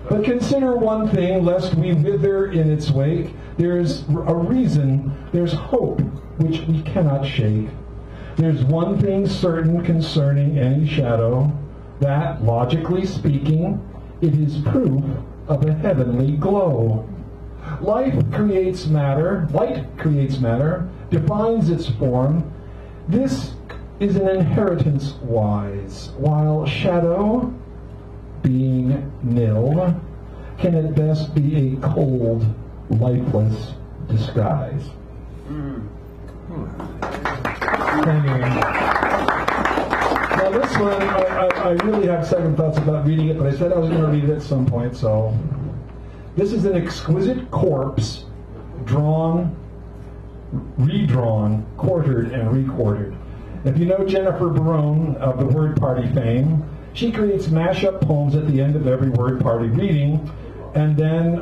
But consider one thing, lest we wither in its wake. There's a reason, there's hope, which we cannot shake. There's one thing certain concerning any shadow, that, logically speaking, it is proof of a heavenly glow. Life creates matter, light creates matter, defines its form. This is an inheritance wise, while shadow, being nil, can at best be a cold, lifeless disguise. Thank you.
Now this one, I really have second thoughts about reading it, but I said I was going to read it at some point, so. This is an exquisite corpse, drawn, redrawn, quartered, and requartered. If you know Jennifer Barone of the Word Party fame, she creates mashup poems at the end of every Word Party reading, and then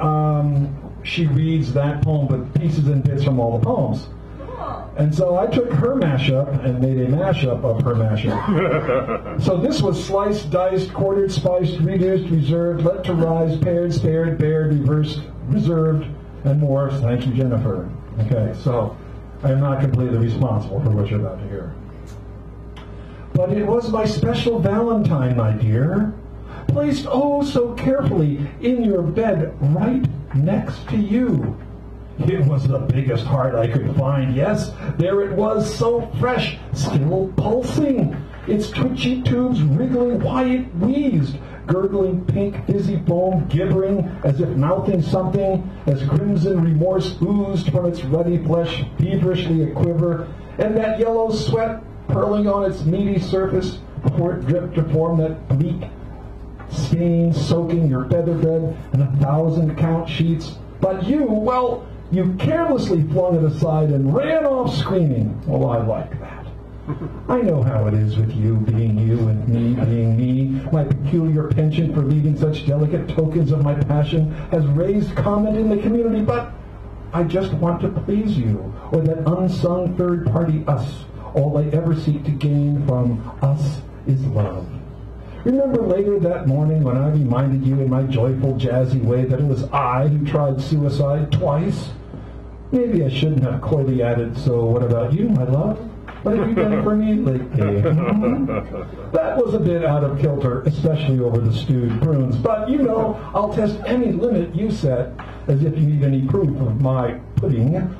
she reads that poem with pieces and bits from all the poems. And so I took her mashup and made a mashup of her mashup. So this was sliced, diced, quartered, spiced, reduced, reserved, let to rise, paired, spared, bared, reversed, reserved, and more. Thank you, Jennifer. Okay, so I am not completely responsible for what you're about to hear. But it was my special Valentine, my dear, placed oh so carefully in your bed right next to you. It was the biggest heart I could find. Yes, there it was, so fresh, still pulsing. Its twitchy tubes wriggling, why it wheezed, gurgling pink fizzy foam, gibbering as if mouthing something, as crimson remorse oozed from its ruddy flesh, feverishly a quiver, and that yellow sweat purling on its meaty surface before it dripped to form that bleak stain soaking your feather bed in 1,000 count sheets. But you, well, you carelessly flung it aside and ran off screaming. Well, I like that. I know how it is with you being you and me being me. My peculiar penchant for leaving such delicate tokens of my passion has raised comment in the community, but I just want to please you, or that unsung third party us. All I ever seek to gain from us is love. Remember later that morning when I reminded you in my joyful, jazzy way that it was I who tried suicide twice? Maybe I shouldn't have coyly added, so what about you, my love? What have you done for me lately? That was a bit out of kilter, especially over the stewed prunes. But, you know, I'll test any limit you set, as if you need any proof of my pudding.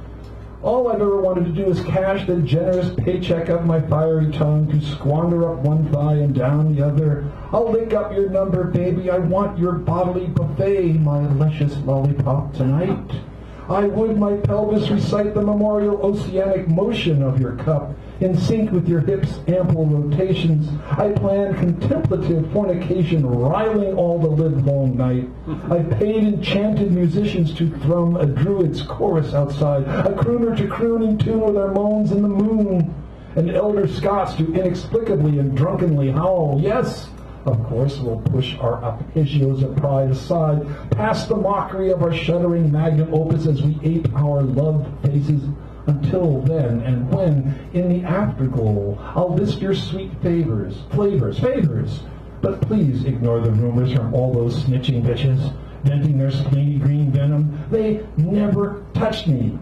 All I've ever wanted to do is cash the generous paycheck of my fiery tongue, to squander up one thigh and down the other. I'll lick up your number, baby. I want your bodily buffet, my luscious lollipop tonight. I would my pelvis recite the memorial oceanic motion of your cup, in sync with your hips' ample rotations. I plan contemplative fornication, riling all the livelong night. I paid enchanted musicians to thrum a druid's chorus outside, a crooner to croon in tune with our moans in the moon, and elder Scots to inexplicably and drunkenly howl. Yes, of course, we'll push our arpeggios of pride aside, past the mockery of our shuddering magnum opus as we ape our loved faces. Until then, and when, in the afterglow, I'll list your sweet flavors. But please ignore the rumors from all those snitching bitches, venting their spleeny green venom. They never touched me.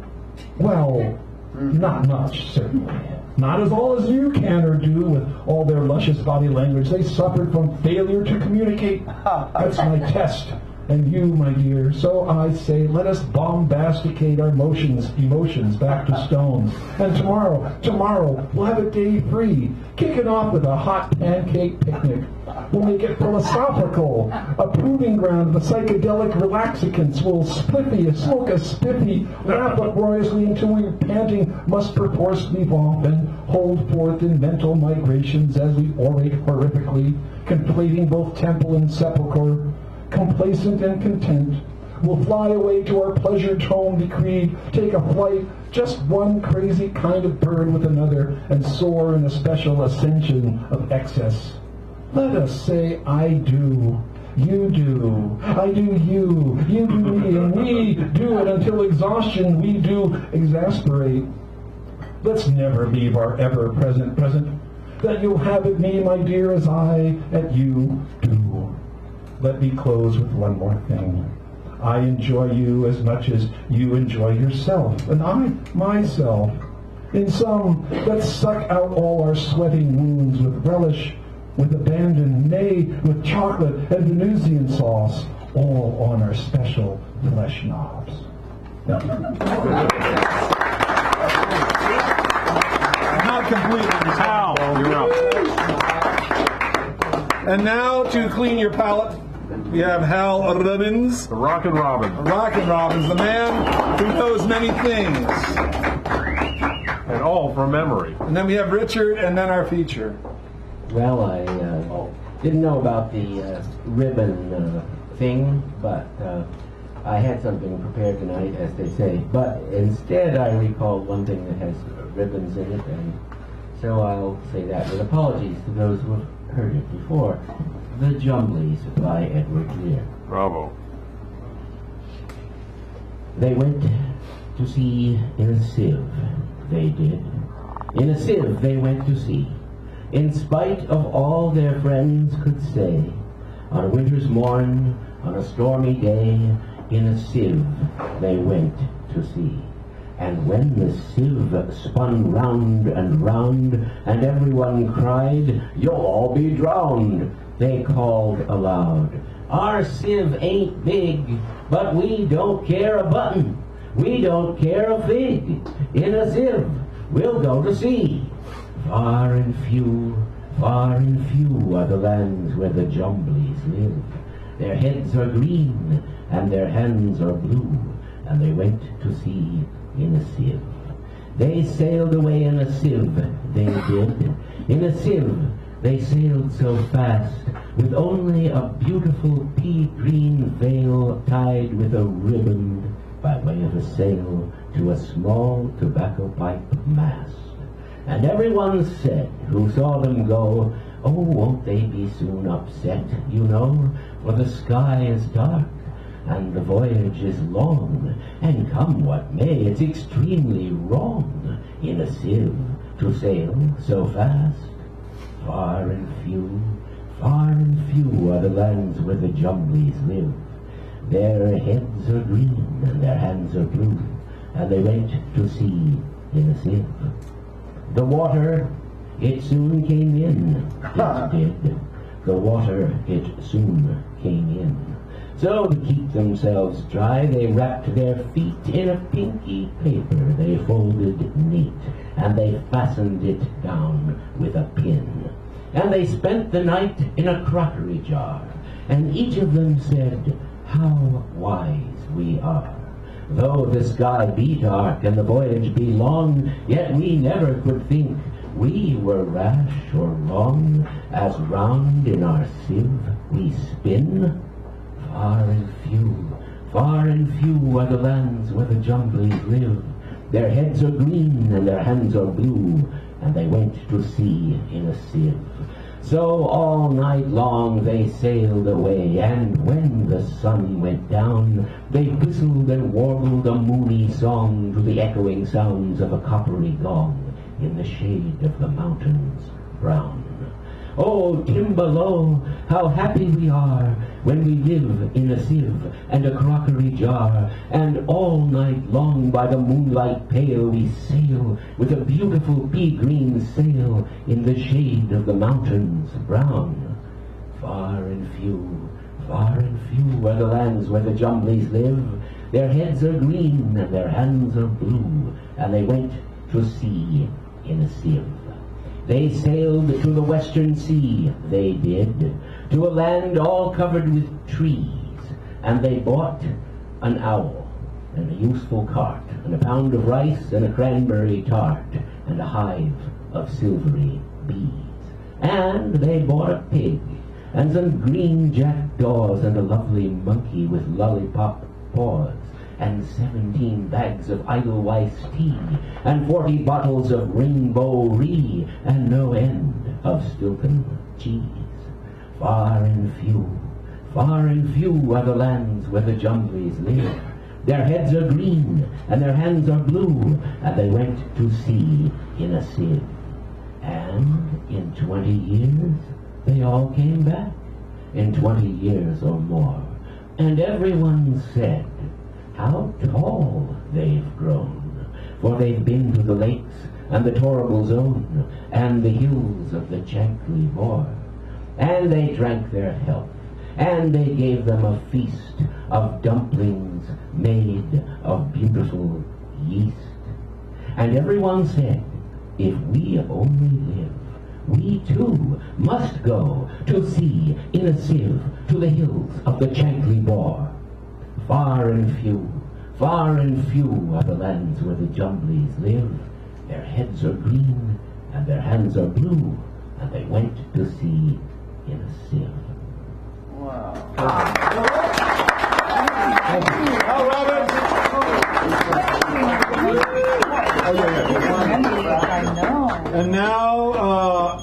Well, not much, certainly. Not as all as you can or do with all their luscious body language. They suffered from failure to communicate. That's my test. And you, my dear, so I say, let us bombasticate our emotions back to stones. And tomorrow, we'll have a day free. Kick it off with a hot pancake picnic. We'll make it philosophical, a proving ground of the psychedelic relaxicants. We'll smoke a spiffy, laugh uproariously until we, panting, must perforce leave off and hold forth in mental migrations as we orate horrifically, conflating both temple and sepulchre. Complacent and content, we'll fly away to our pleasured home decreed, take a flight, just one crazy kind of bird with another, and soar in a special ascension of excess. Let us say, I do, you do, I do you do me, and we do it until exhaustion we do exasperate. Let's never leave our ever-present present, that you'll have at me, my dear, as I at you do. Let me close with one more thing. I enjoy you as much as you enjoy yourself, and I myself. In some, let's suck out all our sweating wounds with relish, with abandon, nay, with chocolate and Venusian sauce, all on our special flesh knobs. Not completely.
Hal, you're up.
And now to clean your palate, we have Hal Robbins.
The Rockin' Robin.
Rockin' Robbins, the man who knows many things.
And all from memory.
And then we have Richard, and then our feature.
Well, I didn't know about the ribbon thing, but I had something prepared tonight, as they say. But instead, I recalled one thing that has ribbons in it, and so I'll say that with apologies to those who have heard it before. The Jumblies by Edward Lear.
Bravo.
They went to sea in a sieve, they did. In a sieve they went to sea, in spite of all their friends could say. On a winter's morn, on a stormy day, in a sieve they went to sea. And when the sieve spun round and round, and everyone cried, "You'll all be drowned," they called aloud, "Our sieve ain't big, but we don't care a button. We don't care a fig. In a sieve we'll go to sea." Far and few are the lands where the Jumblies live. Their heads are green and their hands are blue, and they went to sea in a sieve. They sailed away in a sieve, they did. In a sieve they sailed so fast, with only a beautiful pea-green veil tied with a ribbon by way of a sail to a small tobacco pipe mast. And everyone said, who saw them go, "Oh, won't they be soon upset, you know, for the sky is dark, and the voyage is long, and come what may, it's extremely wrong in a sieve to sail so fast." Far and few are the lands where the Jumblies live. Their heads are green and their hands are blue, and they went to sea in a sieve. The water, it soon came in, it did. The water, it soon came in. So to keep themselves dry, they wrapped their feet in a pinky paper they folded neat, and they fastened it down with a pin. And they spent the night in a crockery jar, and each of them said, "How wise we are. Though the sky be dark and the voyage be long, yet we never could think we were rash or wrong, as round in our sieve we spin." Far and few are the lands where the Jumblies live. Their heads are green and their hands are blue, and they went to sea in a sieve. So all night long they sailed away, and when the sun went down, they whistled and warbled a moony song to the echoing sounds of a coppery gong in the shade of the mountains brown. Oh, Timballo, how happy we are when we live in a sieve and a crockery jar, and all night long by the moonlight pale we sail with a beautiful pea-green sail in the shade of the mountains brown. Far and few are the lands where the Jumblies live. Their heads are green and their hands are blue, and they went to sea in a sieve. They sailed to the western sea, they did, to a land all covered with trees, and they bought an owl, and a useful cart, and a pound of rice, and a cranberry tart, and a hive of silvery bees. And they bought a pig, and some green jackdaws, and a lovely monkey with lollipop paws, and 17 bags of Edelweiss tea, and 40 bottles of Rainbow Ree, and no end of Stilton cheese. Far and few are the lands where the Jumblies live. Their heads are green, and their hands are blue, and they went to sea in a sieve. And in 20 years, they all came back, in 20 years or more, and everyone said, "How tall they've grown, for they've been to the lakes and the Torrible Zone and the hills of the Chankly Bore." And they drank their health, and they gave them a feast of dumplings made of beautiful yeast. And everyone said, "If we only live, we too must go to sea in a sieve to the hills of the Chankly Bore." Far and few are the lands where the Jumblies live. Their heads are green and their hands are blue, and they went to sea in a sieve.
And now,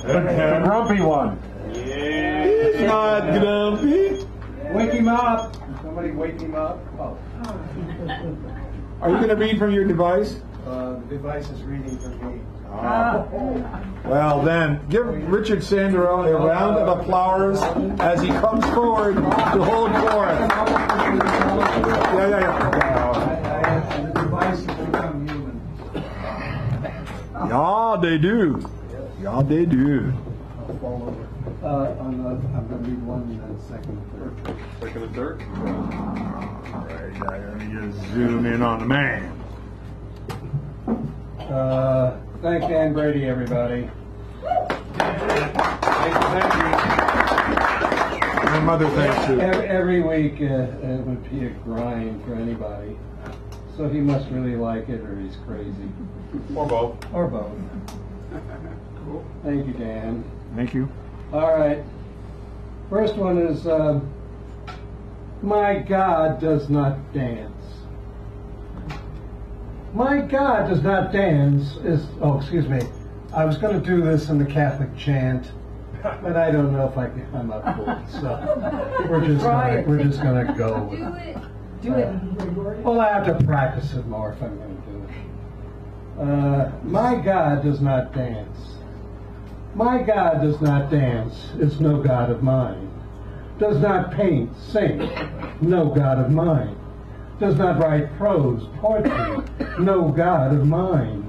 The grumpy one.
he's not grumpy.
Wake him up. Somebody wake him up. Oh.
Are you going to read from your device?
The device is reading for me.
Well, then, give Richard Sandero a round of applause as he comes forward to hold forth.
The device has become human.
Yeah, they do. Yeah, they do.
I'll fall over. I'm going to read one and then second and third.
Second and third.
All right, let me just zoom in on the man.
Thank Dan Brady, everybody.
Thank you.
My mother thanks you.
Every week it would be a grind for anybody. So he must really like it or he's crazy.
Or both.
Or both. Thank you, Dan.
Thank you.
All right. First one is, my God does not dance. My God does not dance is, excuse me. I was going to do this in the Catholic chant, but I don't know if I'm up for it. So we're just going to go with it.
Do it.
Well, I have to practice it more if I'm going to do it. My God does not dance. My God does not dance, is no God of mine. Does not paint, sing, no God of mine. Does not write prose, poetry, no God of mine.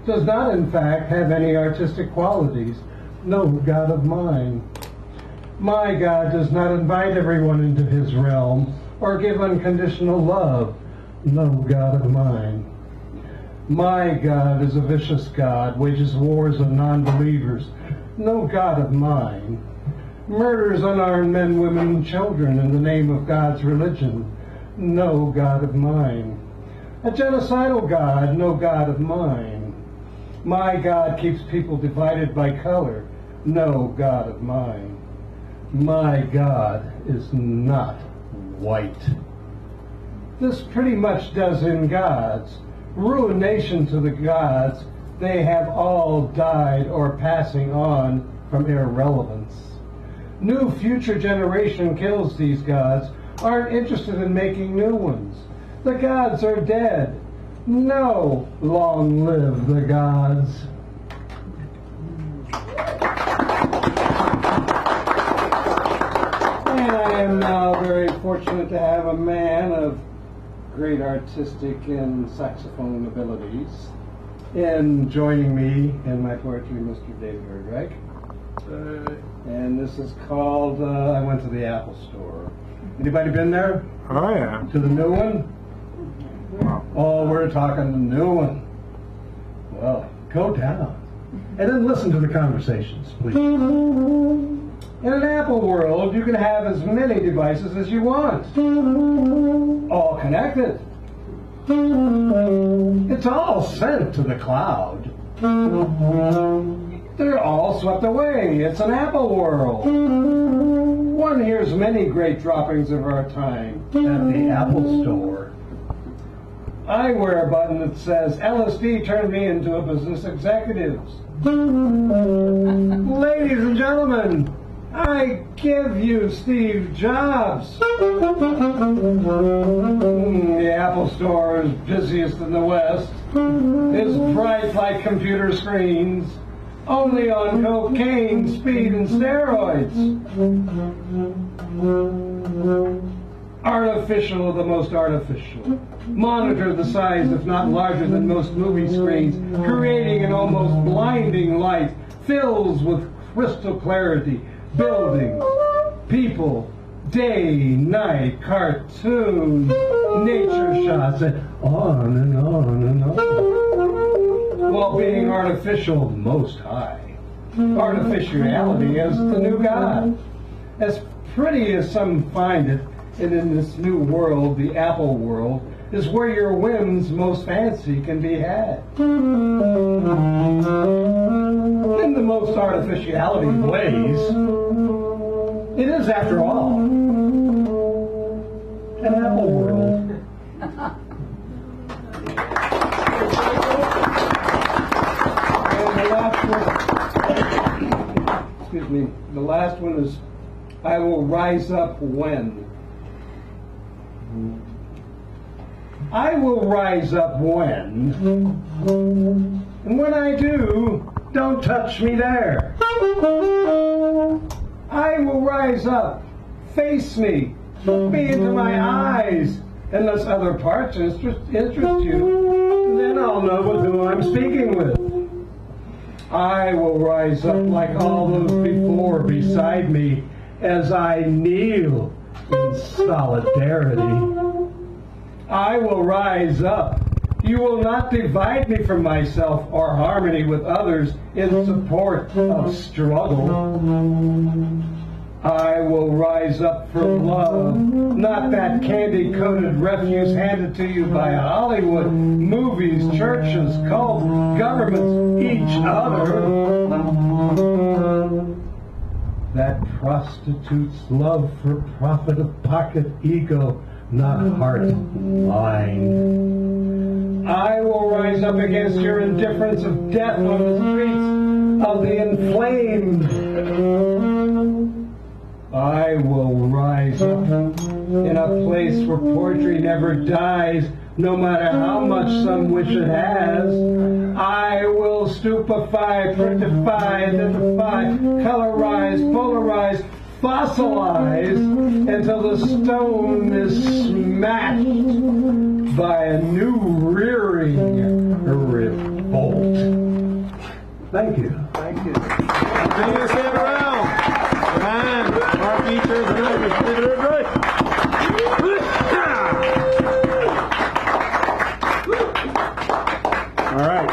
Does not, in fact, have any artistic qualities, no God of mine. My God does not invite everyone into his realm or give unconditional love, no God of mine. My God is a vicious God, wages wars on non-believers, no God of mine. Murders unarmed men, women, and children in the name of God's religion, no God of mine. A genocidal God, no God of mine. My God keeps people divided by color, no God of mine. My God is not white. This pretty much does in gods. Ruination to the gods, they have all died or passing on from irrelevance. New future generation kills these gods, aren't interested in making new ones. The gods are dead. No, long live the gods. And I am now very fortunate to have a man of great artistic and saxophone abilities in joining me in my poetry, Mr. David Erdreich. And this is called, I went to the Apple Store. Anybody been there?
Oh, yeah.
To the new one? Oh, we're talking the new one. Well, go down. And then listen to the conversations, please. In an Apple world, you can have as many devices as you want. All connected. It's all sent to the cloud. They're all swept away. It's an Apple world. One hears many great droppings of our time at the Apple Store. I wear a button that says, LSD turned me into a business executive. Ladies and gentlemen, I give you Steve Jobs. The Apple Store is busiest in the West. It's bright like computer screens. Only on cocaine, speed, and steroids. Artificial of the most artificial. Monitor the size, if not larger than most movie screens, creating an almost blinding light, fills with crystal clarity, buildings, people, day, night, cartoons, nature shots, and on and on and on. While being artificial most high. Artificiality is the new God. As pretty as some find it,
And in this new world, the Apple world, is where your whims most fancy can be had. In the most artificiality blaze, it is, after all, an Apple world. And the last one, excuse me, the last one is, I will rise up when. I will rise up when. And when I do, don't touch me there. I will rise up, face me, look me into my eyes, unless other parts interest you. Then I'll know with whom I'm speaking with. I will rise up like all those before beside me as I kneel in solidarity. I will rise up. You will not divide me from myself or harmony with others in support of struggle. I will rise up for love, not that candy-coated refuse handed to you by Hollywood, movies, churches, cults, governments, each other. That prostitute's love for profit of pocket ego, not heart, mind. I will rise up against your indifference of death on the streets of the inflamed. I will rise up in a place where poetry never dies, no matter how much some wish it has. I will stupefy, prettify, identify, colorize, polarize, fossilize until the stone is smashed by a new rearing revolt. Thank you.
Thank you. Continue to stand around. And our features and right. All right.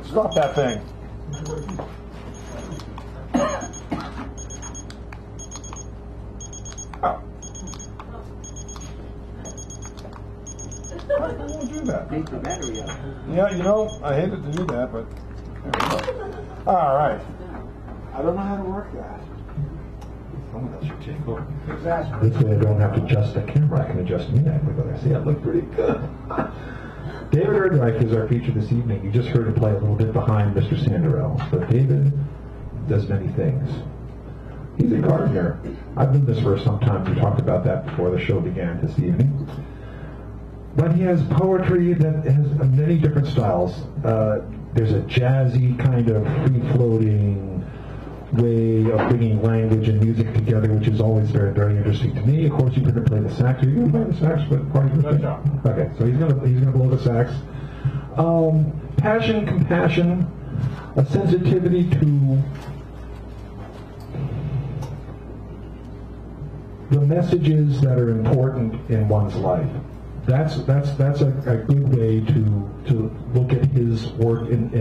Stop that thing. I won't do that.
Take the battery out.
Yeah, you know, I hated to do that, but there we go. All right. I don't know how to work that. Oh, that's your take. Exactly.
This way I don't have to adjust the camera. I can adjust me. I see I look pretty good. David Erdreich is our feature this evening. You just heard him play a little bit behind Mr. Sanderell. But David does many things. He's a gardener. I've been this for some time. We talked about that before the show began this evening. But he has poetry that has many different styles. There's a jazzy kind of free-floating way of bringing language and music together, which is always very, very interesting to me. Of course, you could play the sax. Are you going to play the sax for part of the thing? Okay, so he's going to blow the sax. Passion, compassion, a sensitivity to the messages that are important in one's life. That's a good way to look at his work in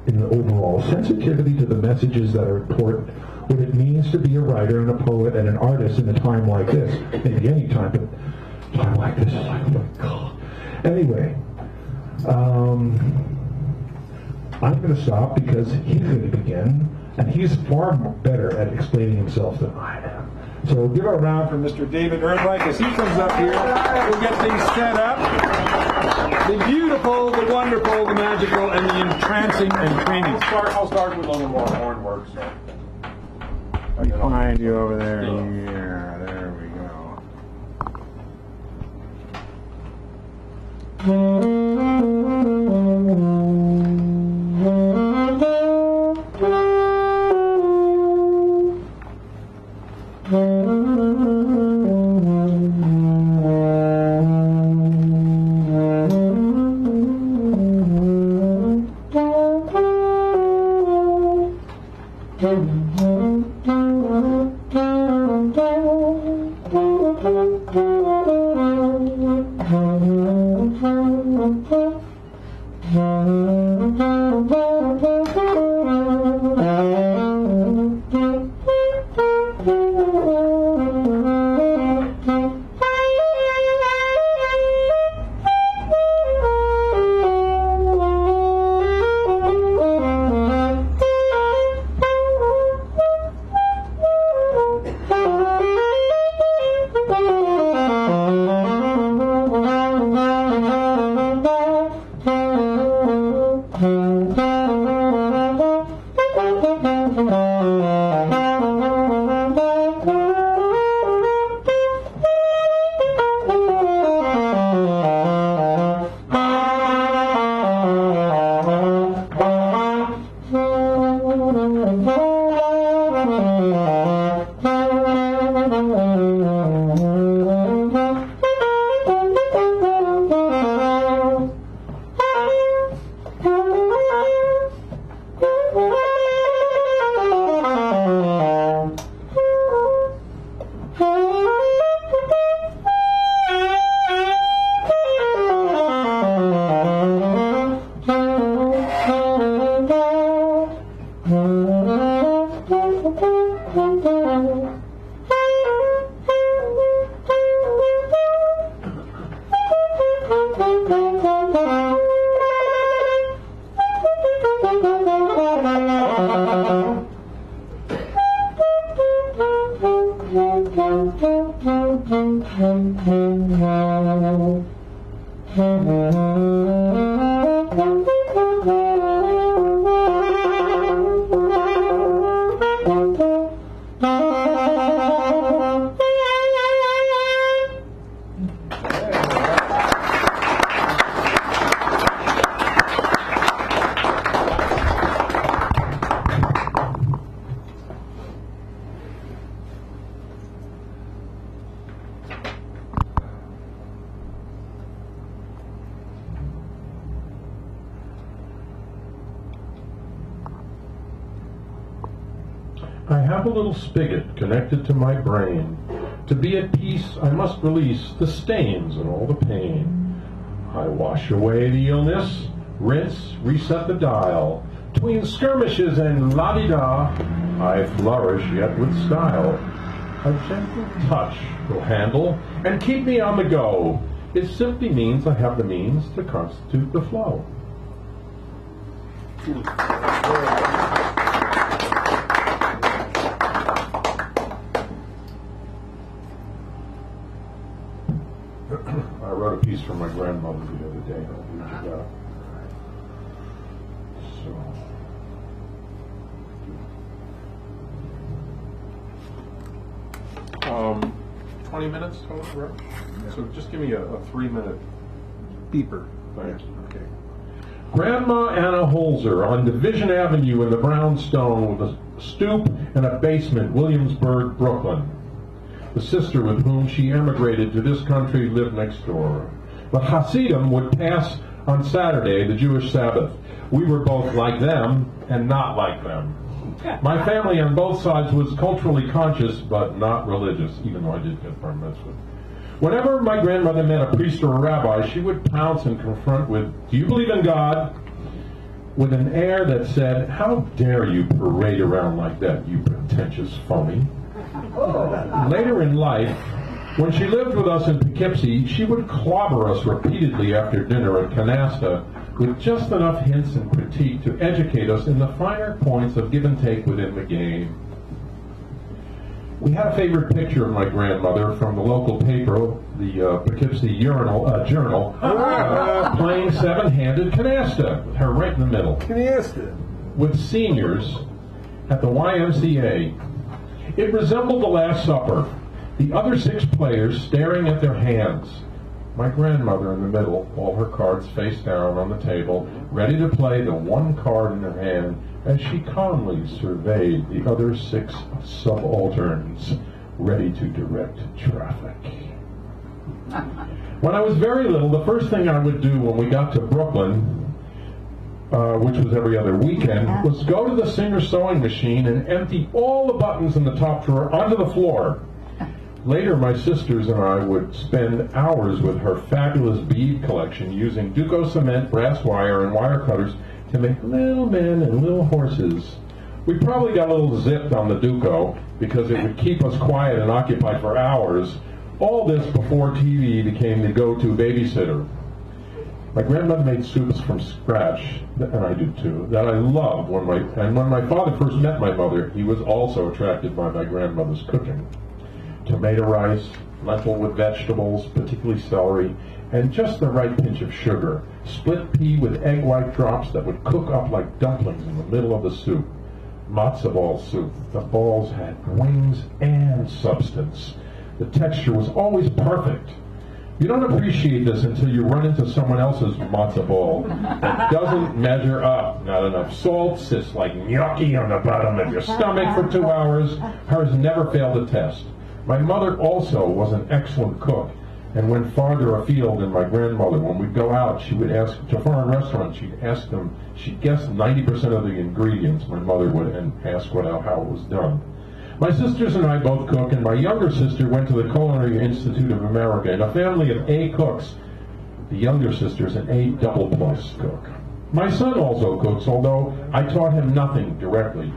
the overall sensitivity to the messages that are important. What it means to be a writer and a poet and an artist in a time like this, maybe any time, but a time like this is like, oh my God. Anyway, I'm going to stop because he's going to begin, and he's far better at explaining himself than I am.
So we'll give a round for Mr. David Erdreich as he comes up here. We'll get these set up. The beautiful, the wonderful, the magical, and the entrancing and creamy.
I'll start with a little more horn work. So.
Behind you over there. Yeah, there we
I have a little spigot connected to my brain. To be at peace, I must release the stains and all the pain. I wash away the illness, rinse, reset the dial. Between skirmishes and la-di-da, I flourish yet with style. A gentle touch will handle and keep me on the go. It simply means I have the means to constitute the flow. I wrote a piece for my grandmother the other day. I'll read you that. So, 20 minutes total, right? Yeah. So just give me a 3-minute beeper. Thank you. Okay. Grandma Anna Holzer on Division Avenue in the brownstone with a stoop and a basement, Williamsburg, Brooklyn. The sister with whom she emigrated to this country lived next door. But Hasidim would pass on Saturday, the Jewish Sabbath. We were both like them and not like them. My family on both sides was culturally conscious but not religious, even though I did get bar mitzvah. Whenever my grandmother met a priest or a rabbi, she would pounce and confront with, "Do you believe in God?" with an air that said, "How dare you parade around like that, you pretentious phony." Later in life, when she lived with us in Poughkeepsie, she would clobber us repeatedly after dinner at Canasta with just enough hints and critique to educate us in the finer points of give and take within the game. We had a favorite picture of my grandmother from the local paper, the Poughkeepsie Journal, playing seven-handed canasta, with her right in the middle. Canasta. With seniors at the YMCA. It resembled the Last Supper, the other 6 players staring at their hands. My grandmother in the middle, all her cards face down on the table, ready to play the one card in her hand as she calmly surveyed the other 6 subalterns, ready to direct traffic. When I was very little, the first thing I would do when we got to Brooklyn, which was every other weekend, was go to the Singer sewing machine and empty all the buttons in the top drawer onto the floor. Later, my sisters and I would spend hours with her fabulous bead collection using Duco cement, brass wire, and wire cutters to make little men and little horses. We probably got a little zipped on the Duco because it would keep us quiet and occupied for hours. All this before TV became the go-to babysitter. My grandmother made soups from scratch, and I do too, that I loved. When my father first met my mother, he was also attracted by my grandmother's cooking. Tomato rice, lentil with vegetables, particularly celery, and just the right pinch of sugar. Split pea with egg white drops that would cook up like dumplings in the middle of the soup. Matzo ball soup. The balls had wings and substance. The texture was always perfect. You don't appreciate this until you run into someone else's matzo ball that doesn't measure up. Not enough salt, sits like gnocchi on the bottom of your stomach for 2 hours. Hers never failed a test. My mother also was an excellent cook and went farther afield than my grandmother. When we'd go out, she would ask to foreign restaurants. She'd guess 90% of the ingredients. My mother would and ask how it was done. My sisters and I both cook, and my younger sister went to the Culinary Institute of America. In a family of A cooks, the younger sister's an A double plus cook. My son also cooks, although I taught him nothing directly.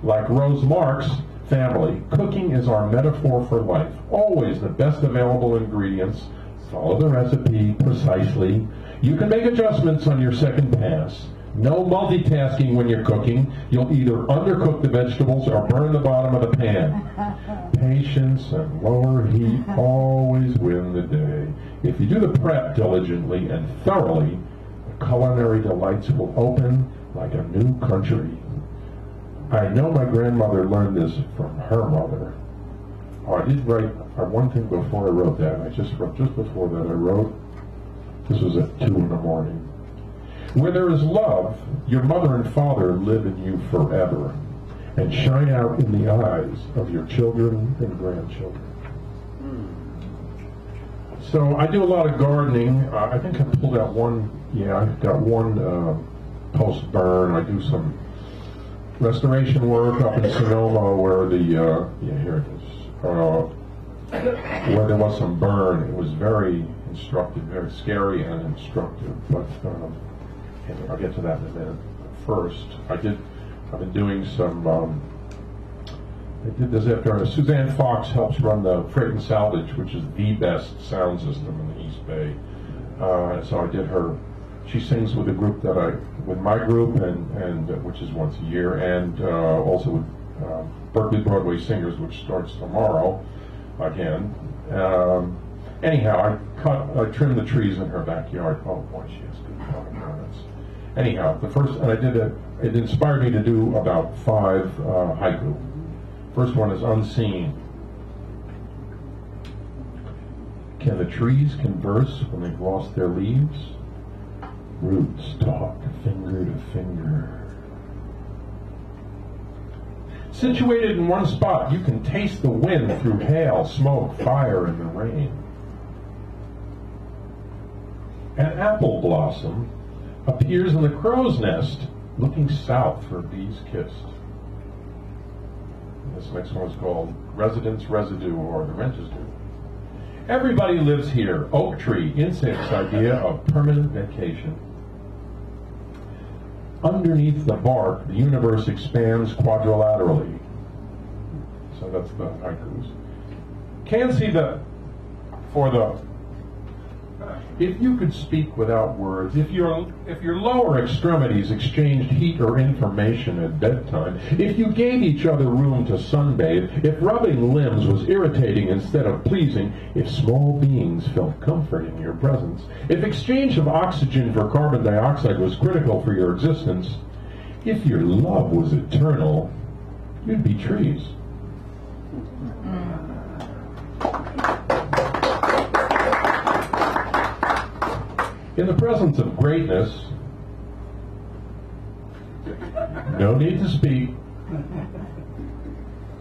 Like Rose Marks' family, cooking is our metaphor for life. Always the best available ingredients. Follow the recipe precisely. You can make adjustments on your second pass. No multitasking when you're cooking. You'll either undercook the vegetables or burn the bottom of the pan. Patience and lower heat always win the day. If you do the prep diligently and thoroughly, the culinary delights will open like a new country. I know my grandmother learned this from her mother. Oh, I did write one thing before I wrote that. Just before that I wrote, this was at 2 in the morning. Where there is love, your mother and father live in you forever and shine out in the eyes of your children and grandchildren. So I do a lot of gardening. I think I pulled out one, I've got one post-burn. I do some restoration work up in Sonoma where the, here it is, where there was some burn. It was very instructive, very scary and instructive, but and I'll get to that in a minute. First, I've been doing some, I did this after Suzanne Fox helps run the Freight and Salvage, which is the best sound system in the East Bay. So I did her, she sings with a group with my group, and which is once a year, and also with Berkeley Broadway Singers, which starts tomorrow again. Anyhow, I trimmed the trees in her backyard. Oh boy, she has good comments. Anyhow, and I did it inspired me to do about 5 haiku. First one is unseen. Can the trees converse when they've lost their leaves? Roots talk finger to finger. Situated in one spot, you can taste the wind through hail, smoke, fire, and the rain. An apple blossom appears in the crow's nest, looking south for a bee's kiss. This next one is called Residence Residue, or The Rent is Due. Everybody lives here. Oak tree, insect's idea of permanent vacation. Underneath the bark, the universe expands quadrilaterally. So that's the haikus. Can't see if you could speak without words, if your lower extremities exchanged heat or information at bedtime, if you gave each other room to sunbathe, if rubbing limbs was irritating instead of pleasing, if small beings felt comfort in your presence, if exchange of oxygen for carbon dioxide was critical for your existence, if your love was eternal, you'd be trees. In the presence of greatness, no need to speak,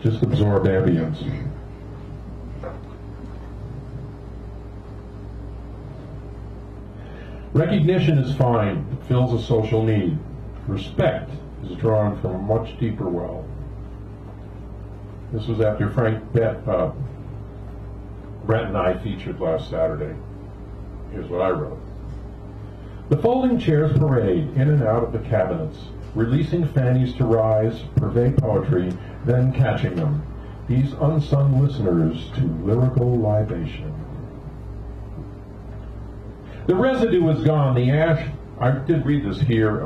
just absorb ambience. Recognition is fine, it fills a social need. Respect is drawn from a much deeper well. This was after Brett and I featured last Saturday. Here's what I wrote. The folding chairs parade in and out of the cabinets, releasing fannies to rise, purvey poetry, then catching them. These unsung listeners to lyrical libation. The residue is gone. The ash, I did read this here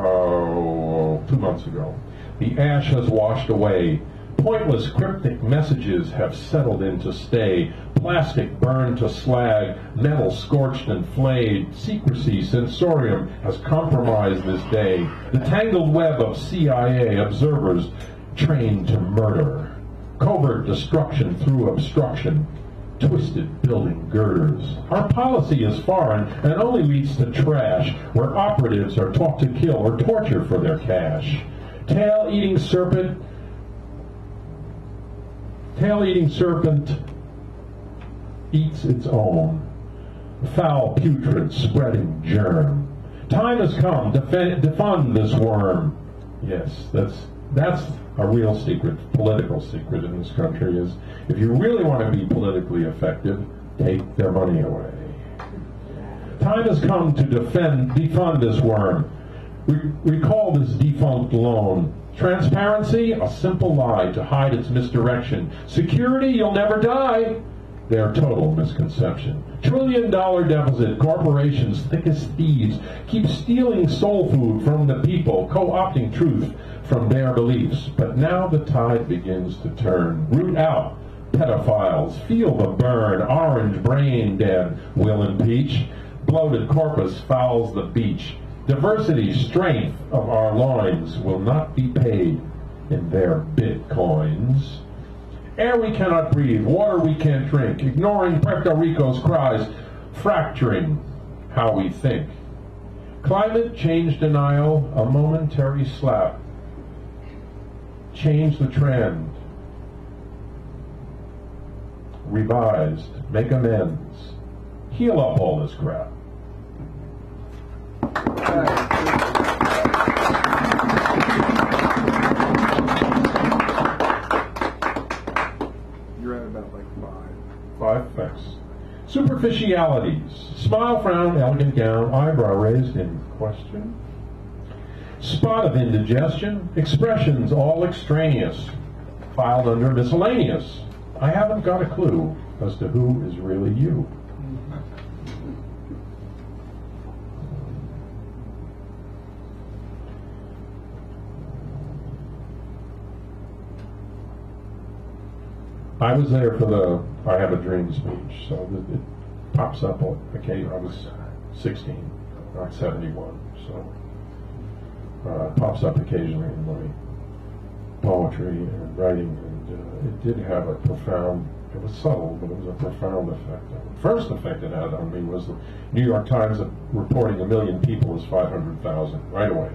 2 months ago. The ash has washed away. Pointless cryptic messages have settled in to stay. Plastic burned to slag, metal scorched and flayed. Secrecy, sensorium has compromised this day. The tangled web of CIA observers trained to murder. Covert destruction through obstruction. Twisted building girders. Our policy is foreign and only leads to trash, where operatives are taught to kill or torture for their cash. Tail-eating serpent eats its own. Foul putrid spreading germ. Time has come to defund this worm. Yes, that's a real secret, political secret in this country, is if you really want to be politically effective, take their money away. Time has come to defund this worm. Recall this defunct loan. Transparency, a simple lie to hide its misdirection. Security, you'll never die. Their total misconception. $1 trillion deficit, corporations thick as thieves keep stealing soul food from the people, co-opting truth from their beliefs. But now the tide begins to turn. Root out pedophiles, feel the burn, orange brain dead will impeach. Bloated corpus fouls the beach. Diversity, strength of our loins will not be paid in their bitcoins. Air we cannot breathe, water we can't drink, ignoring Puerto Rico's cries, fracturing how we think. Climate change denial, a momentary slap. Change the trend. Revised, make amends. Heal up all this crap.
You're at about like
5 effects. Superficialities. Smile, frown, elegant gown, eyebrow raised in question. Spot of indigestion. Expressions all extraneous. Filed under miscellaneous. I haven't got a clue as to who is really you. I was there for the I Have a Dream speech, so it pops up occasionally. I was 16, not 71, so it pops up occasionally in my poetry and writing, and it did have a profound, it was subtle, but it was a profound effect. The first effect it had on me was the New York Times reporting 1 million people as 500,000 right away. I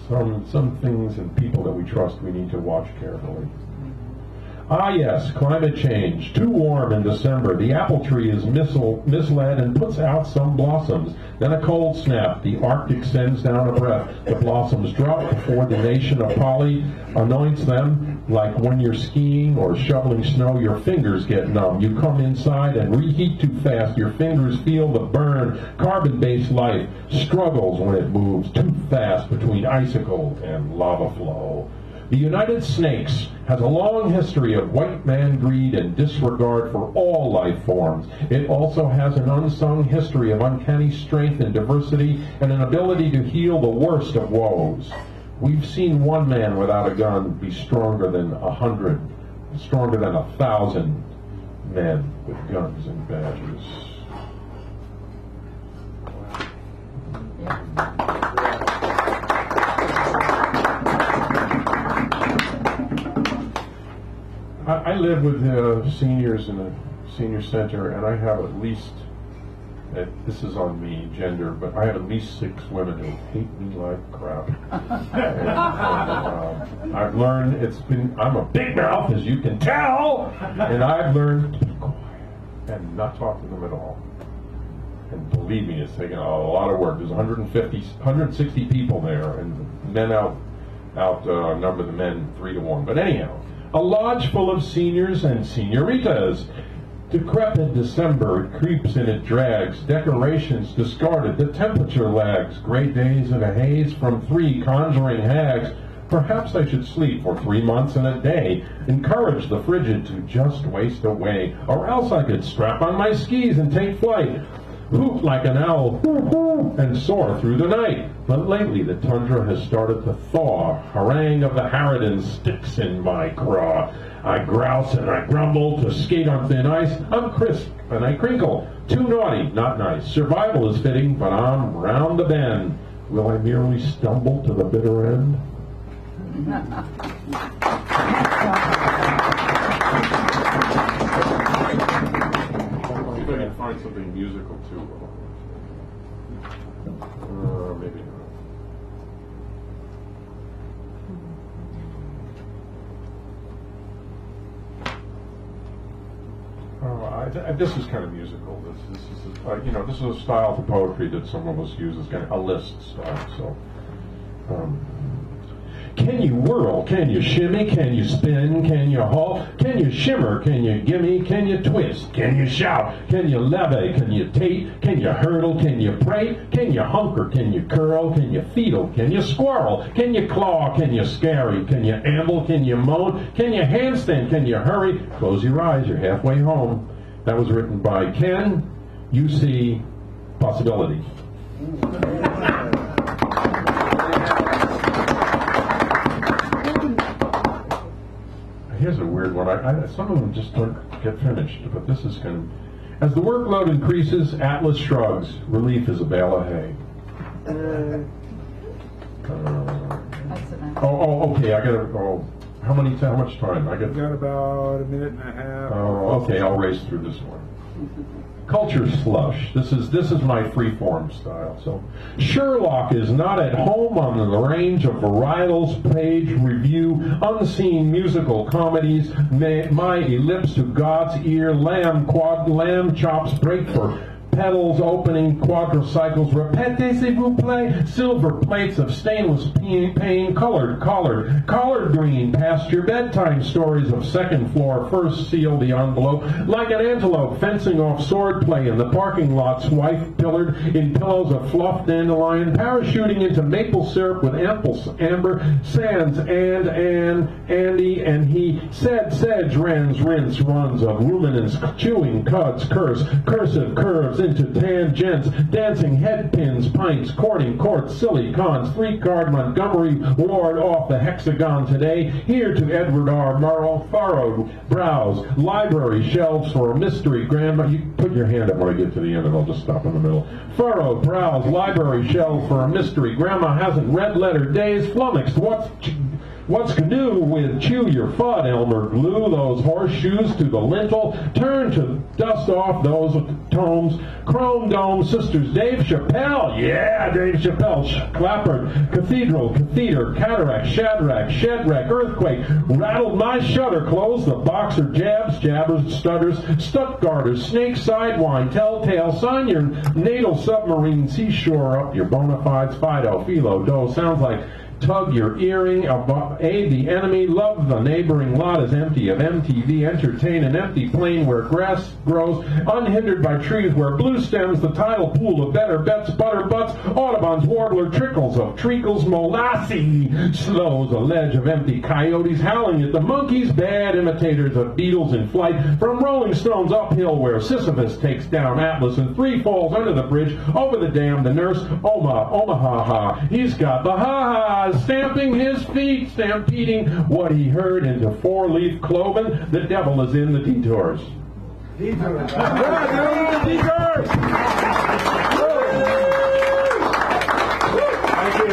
said, some things and people that we trust we need to watch carefully. Ah yes, climate change. Too warm in December. The apple tree is misled and puts out some blossoms. Then a cold snap. The Arctic sends down a breath. The blossoms drop before the nation of Polly anoints them. Like when you're skiing or shoveling snow, your fingers get numb. You come inside and reheat too fast. Your fingers feel the burn. Carbon-based life struggles when it moves too fast between icicle and lava flow. The United Snakes has a long history of white man greed and disregard for all life forms. It also has an unsung history of uncanny strength and diversity and an ability to heal the worst of woes. We've seen one man without a gun be stronger than 100, stronger than 1,000 men with guns and badges. I live with seniors in a senior center, and I have at least, this is on me, gender, but I have at least 6 women who hate me like crap. And I've learned, I'm a big mouth, as you can tell, and I've learned to be quiet and not talk to them at all. And believe me, it's taken a lot of work. There's 160 people there, and men outnumber the men 3 to 1. But anyhow, a lodge full of seniors and senoritas. Decrepit December, it creeps and it drags. Decorations discarded, the temperature lags. Great days in a haze from 3 conjuring hags. Perhaps I should sleep for 3 months and a day. Encourage the frigid to just waste away. Or else I could strap on my skis and take flight. Hoot like an owl, and soar through the night. But lately the tundra has started to thaw. Harangue of the harridan sticks in my craw. I grouse and I grumble to skate on thin ice. I'm crisp and I crinkle. Too naughty, not nice. Survival is fitting, but I'm round the bend. Will I merely stumble to the bitter end? See if I can find something musical too. Maybe not. This is kind of musical. This is a style for poetry that some of us use as kind of a list style. So, Can you whirl? Can you shimmy? Can you spin? Can you haul? Can you shimmer? Can you gimme? Can you twist? Can you shout? Can you levy? Can you tate? Can you hurdle? Can you pray? Can you hunker? Can you curl? Can you feedle? Can you squirrel? Can you claw? Can you scary? Can you amble? Can you moan? Can you handstand? Can you hurry? Close your eyes, you're halfway home. That was written by Ken. You see possibility. Here's a weird one. Some of them just don't get finished, but this is kind of... As the workload increases, Atlas shrugs. Relief is a bale of hay. Okay, I gotta... how much time?
We've got about a minute and a half.
Okay, I'll race through this one. Culture slush. This is my free-form style. So, Sherlock is not at home on the range of varietals, page review, unseen musical comedies. My ellipse to God's ear, lamb chops break for pedals, opening quadricycles, repete s'il vous plaît, silver plates of stainless pane, collard green, past your bedtime stories of second floor, first seal the envelope, like an antelope fencing off swordplay in the parking lot's wife pillared in pillows of fluff dandelion, parachuting into maple syrup with amber sands, Andy, and he said, sedge, rinse, runs of ruminants, chewing cuds, cursive curves into tangents, dancing headpins, pints, courting, courts, silly cons, 3-card Montgomery Ward off the hexagon today, here to Edward R. Murrow, furrowed brows, library shelves for a mystery grandma. You put your hand up when I get to the end and I'll just stop in the middle. Furrowed brows, library shelves for a mystery grandma hasn't read letter days, flummoxed, what's canoe with chew your fud, Elmer glue those horseshoes to the lintel, turn to dust off those tomes, chrome dome sisters, Dave Chappelle, yeah, Dave Chappelle, clappered, cathedral, catheter, cataract, shadrach, shedwreck, earthquake, rattled my shutter, closed the boxer, jabs, jabbers, stutters, Stuttgarters, snake, sidewine, telltale, sign your natal submarine, seashore up your bona fides, Fido, Philo, Do, sounds like tug your earring, aid the enemy, love the neighboring lot is empty of MTV, entertain an empty plain where grass grows, unhindered by trees where blue stems, the tidal pool of better bets, butter butts, Audubon's warbler trickles of treacles, molassy slows, a ledge of empty coyotes howling at the monkeys, bad imitators of beetles in flight, from Rolling Stones uphill where Sisyphus takes down Atlas and 3 falls under the bridge, over the dam, the nurse, Omaha, he's got the ha-ha, stamping his feet, stampeding what he heard into 4-leaf cloven. The devil is in the detours.
Detours. Yeah, detours. Thank you.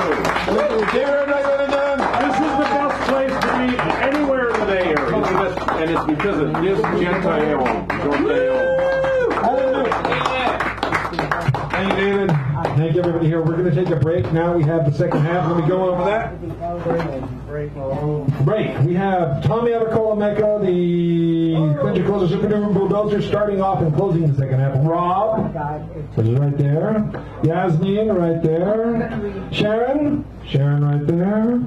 This is the best place to be anywhere in the Bay Area.
And it's because of this Gentile. Thank you, David. Thank you, everybody here. We're going to take a break now. We have the second half. Let me go over that. Break. We have Tommy Abercola Mecca, the Clinton Closer Super Duper Bulldozer, starting off and closing the second half. Rob, which is right there. Yasmin, right there. Sharon right there.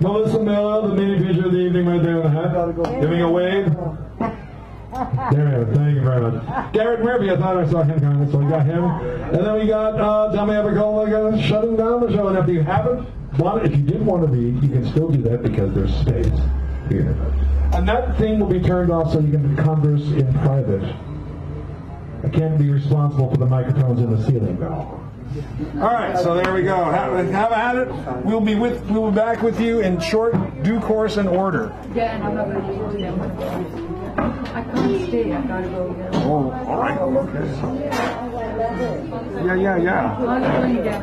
Melissa Miller, the mini feature of the evening, right there in the hat. Giving a wave. There, thank you very much. Garrett Murphy, I thought I saw him coming, so we got him. And then we got Tommy Abercola shutting down the show. And if you didn't want to read, you can still do that because there's space here. And that thing will be turned off so you can converse in private. I can't be responsible for the microphones in the ceiling, though. All right, so there we go. Have at it. We'll be back with you in short, due course, and order.
Yeah, and I'm not going to be them. I can't stay. I gotta go.
Oh, all right. Okay. Yeah.
I'm going to get